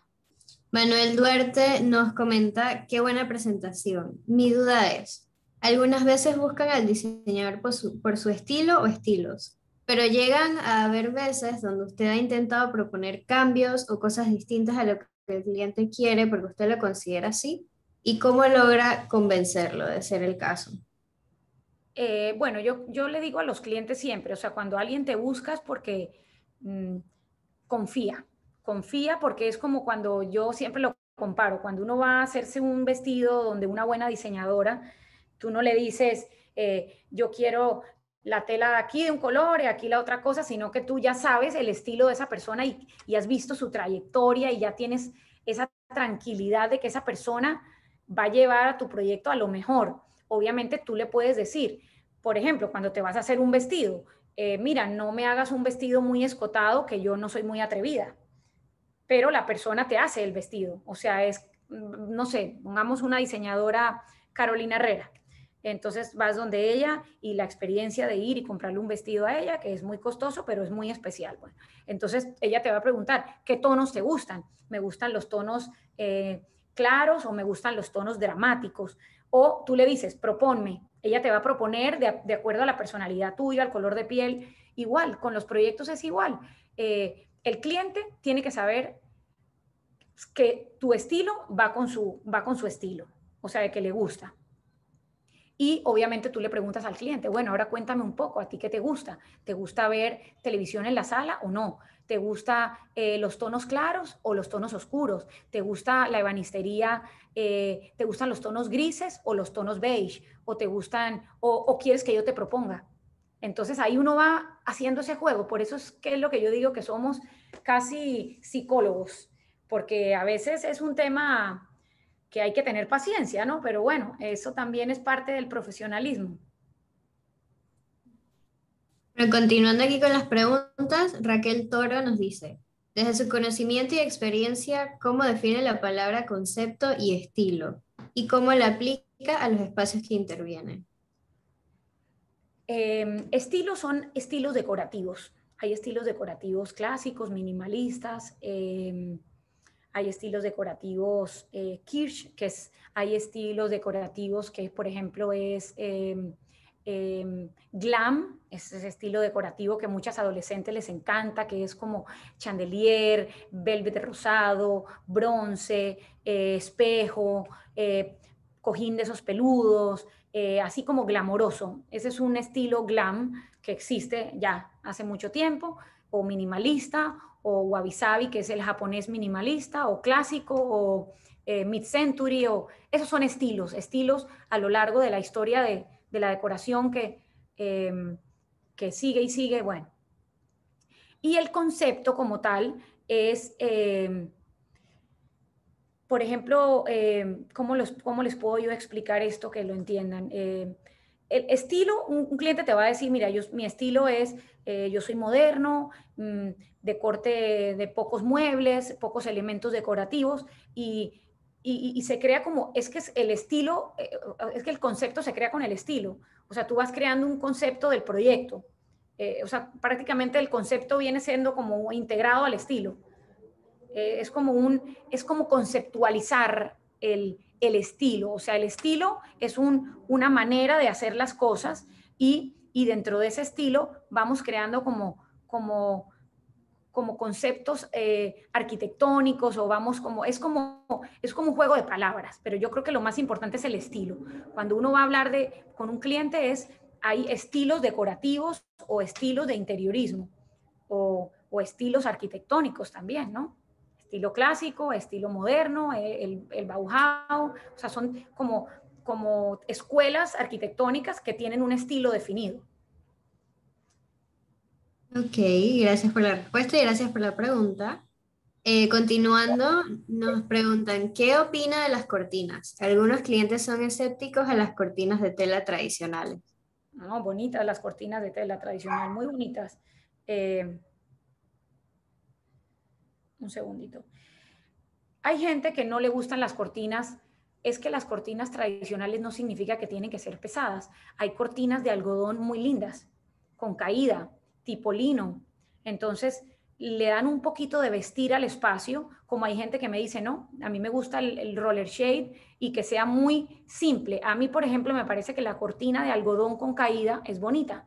Manuel Duarte nos comenta, qué buena presentación. Mi duda es, algunas veces buscan al diseñador por su estilo o estilos, pero llegan a haber veces donde usted ha intentado proponer cambios o cosas distintas a lo que el cliente quiere porque usted lo considera así. ¿Y cómo logra convencerlo de ser el caso? Bueno, yo le digo a los clientes siempre, o sea, cuando alguien te busca es porque mm, confía, confía porque es como cuando yo siempre lo comparo, cuando uno va a hacerse un vestido donde una buena diseñadora, tú no le dices, yo quiero la tela de aquí de un color y aquí la otra cosa, sino que tú ya sabes el estilo de esa persona y has visto su trayectoria y ya tienes esa tranquilidad de que esa persona va a llevar a tu proyecto a lo mejor. Obviamente tú le puedes decir, por ejemplo, cuando te vas a hacer un vestido, mira, no me hagas un vestido muy escotado, que yo no soy muy atrevida, pero la persona te hace el vestido. O sea, es, no sé, pongamos una diseñadora Carolina Herrera. Entonces vas donde ella y la experiencia de ir y comprarle un vestido a ella, que es muy costoso, pero es muy especial. Bueno, entonces ella te va a preguntar, ¿qué tonos te gustan? ¿Me gustan los tonos claros o me gustan los tonos dramáticos? O tú le dices, proponme. Ella te va a proponer de acuerdo a la personalidad tuya, al color de piel. Igual, con los proyectos es igual. El cliente tiene que saber que tu estilo va con su estilo, o sea, de que le gusta. Y obviamente tú le preguntas al cliente, bueno, ahora cuéntame un poco, ¿a ti qué te gusta? ¿Te gusta ver televisión en la sala o no? ¿Te gusta los tonos claros o los tonos oscuros? ¿Te gusta la ebanistería? ¿Te gustan los tonos grises o los tonos beige? ¿O te gustan, o quieres que yo te proponga? Entonces ahí uno va haciendo ese juego. Por eso es que es lo que yo digo que somos casi psicólogos, porque a veces es un tema que hay que tener paciencia, ¿no? Pero bueno, eso también es parte del profesionalismo. Pero continuando aquí con las preguntas, Raquel Toro nos dice, desde su conocimiento y experiencia, ¿cómo define la palabra concepto y estilo? ¿Y cómo la aplica a los espacios que intervienen? Estilos son estilos decorativos. Hay estilos decorativos clásicos, minimalistas, hay estilos decorativos Kirsch, hay estilos decorativos que, por ejemplo, es glam, es ese estilo decorativo que a muchas adolescentes les encanta, que es como chandelier, velvet rosado, bronce, espejo, cojín de esos peludos, así como glamoroso. Ese es un estilo glam que existe ya hace mucho tiempo, o minimalista, o wabi-sabi, que es el japonés minimalista, o clásico, o mid-century, o esos son estilos a lo largo de la historia de la decoración que sigue y sigue, bueno. Y el concepto como tal es, por ejemplo, ¿cómo les puedo yo explicar esto que lo entiendan? El estilo, un cliente te va a decir, mira, mi estilo es, yo soy moderno, de corte de pocos muebles, pocos elementos decorativos y se crea como, es que es el estilo, es que el concepto se crea con el estilo. O sea, tú vas creando un concepto del proyecto. O sea, prácticamente el concepto viene siendo como integrado al estilo. Es como conceptualizar el estilo. O sea, el estilo es una manera de hacer las cosas y dentro de ese estilo vamos creando como conceptos arquitectónicos o vamos es como un juego de palabras, pero yo creo que lo más importante es el estilo. Cuando uno va a hablar con un cliente hay estilos decorativos o estilos de interiorismo o estilos arquitectónicos también, ¿no? Estilo clásico, estilo moderno, el Bauhaus, o sea, son como escuelas arquitectónicas que tienen un estilo definido. Ok, gracias por la respuesta y gracias por la pregunta. Continuando, nos preguntan, ¿qué opina de las cortinas? Algunos clientes son escépticos a las cortinas de tela tradicionales. No, bonitas las cortinas de tela tradicional, muy bonitas. Eh, un segundito. Hay gente que no le gustan las cortinas. Es que las cortinas tradicionales no significa que tienen que ser pesadas. Hay cortinas de algodón muy lindas, con caída, tipo lino. Entonces, le dan un poquito de vestir al espacio, como hay gente que me dice, no, a mí me gusta el roller shade y que sea muy simple. A mí, por ejemplo, me parece que la cortina de algodón con caída es bonita.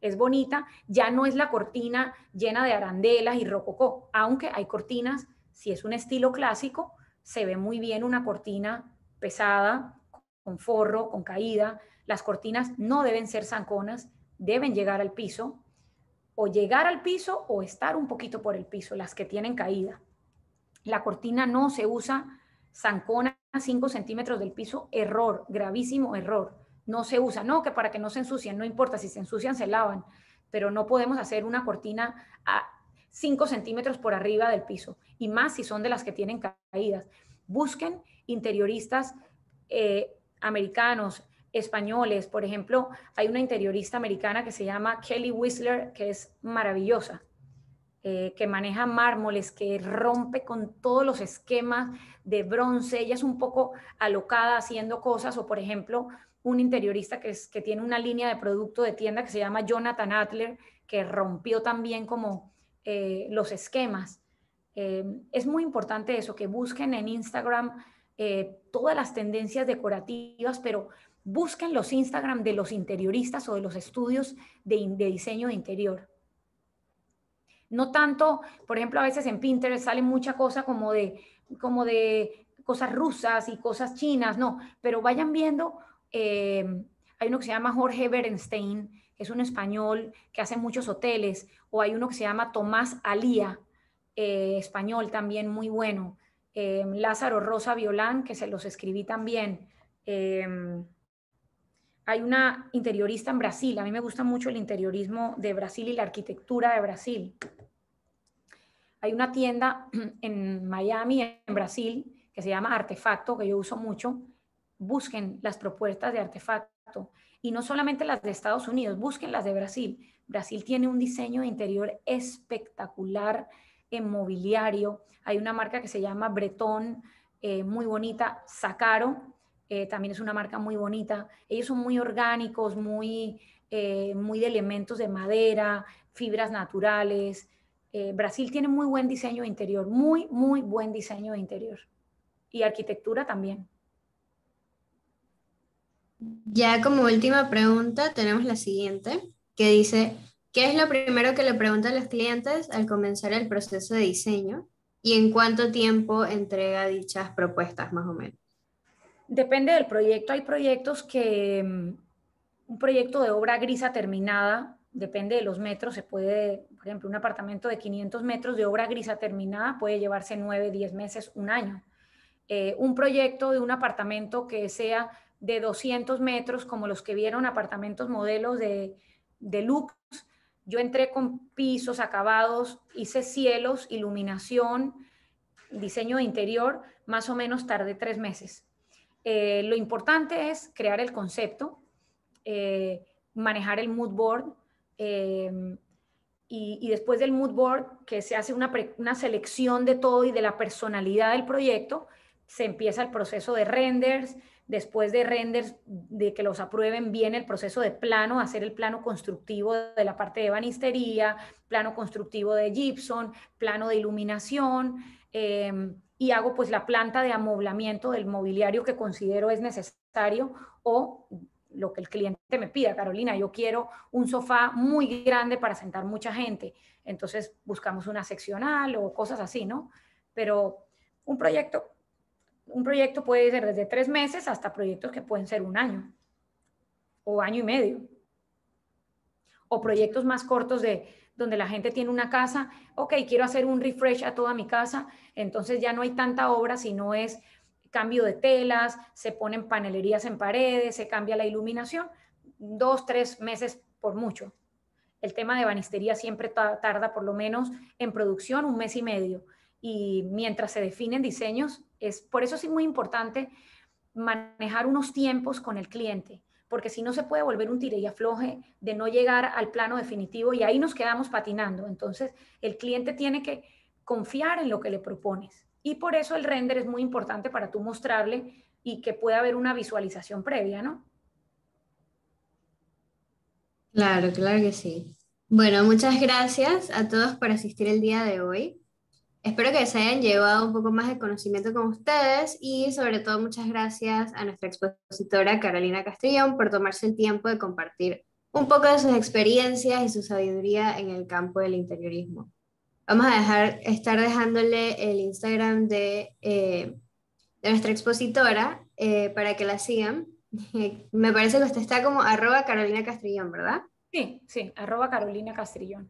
Es bonita, ya no es la cortina llena de arandelas y rococó, aunque hay cortinas, si es un estilo clásico, se ve muy bien una cortina pesada, con forro, con caída. Las cortinas no deben ser zanconas, deben llegar al piso, o llegar al piso o estar un poquito por el piso, las que tienen caída. La cortina no se usa zancona a 5 centímetros del piso, error, gravísimo error. No se usa, no, que para que no se ensucien, no importa, si se ensucian se lavan, pero no podemos hacer una cortina a 5 centímetros por arriba del piso, y más si son de las que tienen caídas. Busquen interioristas americanos, españoles. Por ejemplo, hay una interiorista americana que se llama Kelly Whistler, que es maravillosa, que maneja mármoles, que rompe con todos los esquemas de bronce. Ella es un poco alocada haciendo cosas, o por ejemplo, un interiorista que tiene una línea de producto de tienda que se llama Jonathan Adler, que rompió también como los esquemas. Es muy importante eso, que busquen en Instagram todas las tendencias decorativas, pero busquen los Instagram de los interioristas o de los estudios de diseño de interior. No tanto, por ejemplo, a veces en Pinterest sale mucha cosa como de cosas rusas y cosas chinas, no, pero vayan viendo, hay uno que se llama Jorge Berenstein, que es un español que hace muchos hoteles, o hay uno que se llama Tomás Alía, español también muy bueno, Lázaro Rosa Violán, que se los escribí también. Hay una interiorista en Brasil, a mí me gusta mucho el interiorismo de Brasil y la arquitectura de Brasil. Hay una tienda en Miami, en Brasil, que se llama Artefacto, que yo uso mucho. Busquen las propuestas de Artefacto. Y no solamente las de Estados Unidos, busquen las de Brasil. Brasil tiene un diseño de interior espectacular en mobiliario. Hay una marca que se llama Breton, muy bonita. Sakaro, también es una marca muy bonita. Ellos son muy orgánicos, muy de elementos de madera, fibras naturales. Brasil tiene muy buen diseño de interior, muy buen diseño de interior. Y arquitectura también. Ya como última pregunta tenemos la siguiente, que dice, ¿qué es lo primero que le preguntan los clientes al comenzar el proceso de diseño? ¿Y en cuánto tiempo entrega dichas propuestas más o menos? Depende del proyecto. Hay proyectos que un proyecto de obra grisa terminada, depende de los metros, se puede, por ejemplo, un apartamento de 500 metros de obra grisa terminada puede llevarse 9, 10 meses, un año. Un proyecto de un apartamento que sea de 200 metros, como los que vieron apartamentos modelos de Lux. Yo entré con pisos, acabados, hice cielos, iluminación, diseño de interior, más o menos tardé 3 meses. Lo importante es crear el concepto, manejar el mood board, y después del mood board, que se hace una selección de todo y de la personalidad del proyecto, se empieza el proceso de renders. Después de renders, de que los aprueben, viene el proceso de plano, hacer el plano constructivo de la parte de ebanistería, plano constructivo de gypsum, plano de iluminación, y hago pues la planta de amoblamiento del mobiliario que considero es necesario o lo que el cliente me pida. Carolina, yo quiero un sofá muy grande para sentar mucha gente. Entonces buscamos una seccional o cosas así, ¿no? Pero un proyecto, un proyecto puede ser desde 3 meses hasta proyectos que pueden ser un año o año y medio. O proyectos más cortos de donde la gente tiene una casa, ok, quiero hacer un refresh a toda mi casa, entonces ya no hay tanta obra, sino es cambio de telas, se ponen panelerías en paredes, se cambia la iluminación, 2, 3 meses por mucho. El tema de ebanistería siempre tarda por lo menos en producción 1 mes y medio. Y mientras se definen diseños, por eso es muy importante manejar unos tiempos con el cliente, porque si no se puede volver un tire y afloje de no llegar al plano definitivo y ahí nos quedamos patinando. Entonces, el cliente tiene que confiar en lo que le propones. Y por eso el render es muy importante para tú mostrarle y que pueda haber una visualización previa, ¿no? Claro, claro que sí. Bueno, muchas gracias a todos por asistir el día de hoy. Espero que se hayan llevado un poco más de conocimiento con ustedes y sobre todo muchas gracias a nuestra expositora Carolina Castellón por tomarse el tiempo de compartir un poco de sus experiencias y su sabiduría en el campo del interiorismo. Vamos a estar dejándole el Instagram de nuestra expositora para que la sigan. Me parece que usted está como @Carolina Castellón, ¿verdad? Sí, sí, @Carolina Castrillón.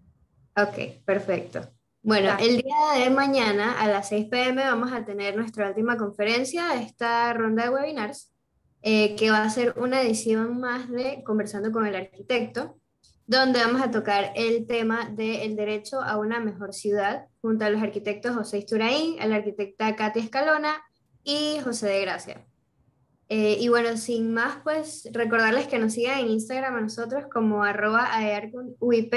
Ok, perfecto. Bueno, Dale. el día de mañana a las 6 p.m. vamos a tener nuestra última conferencia de esta ronda de webinars, que va a ser una edición más de Conversando con el Arquitecto, donde vamos a tocar el tema del derecho a una mejor ciudad, junto a los arquitectos José Isturain, a la arquitecta Katia Escalona y José de Gracia. Y bueno, sin más, pues recordarles que nos sigan en Instagram a nosotros como @aearconUIP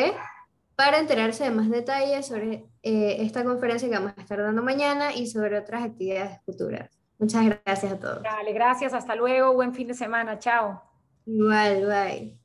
para enterarse de más detalles sobre esta conferencia que vamos a estar dando mañana y sobre otras actividades futuras. Muchas gracias a todos. Dale, gracias, hasta luego, buen fin de semana, chao. Igual, bye.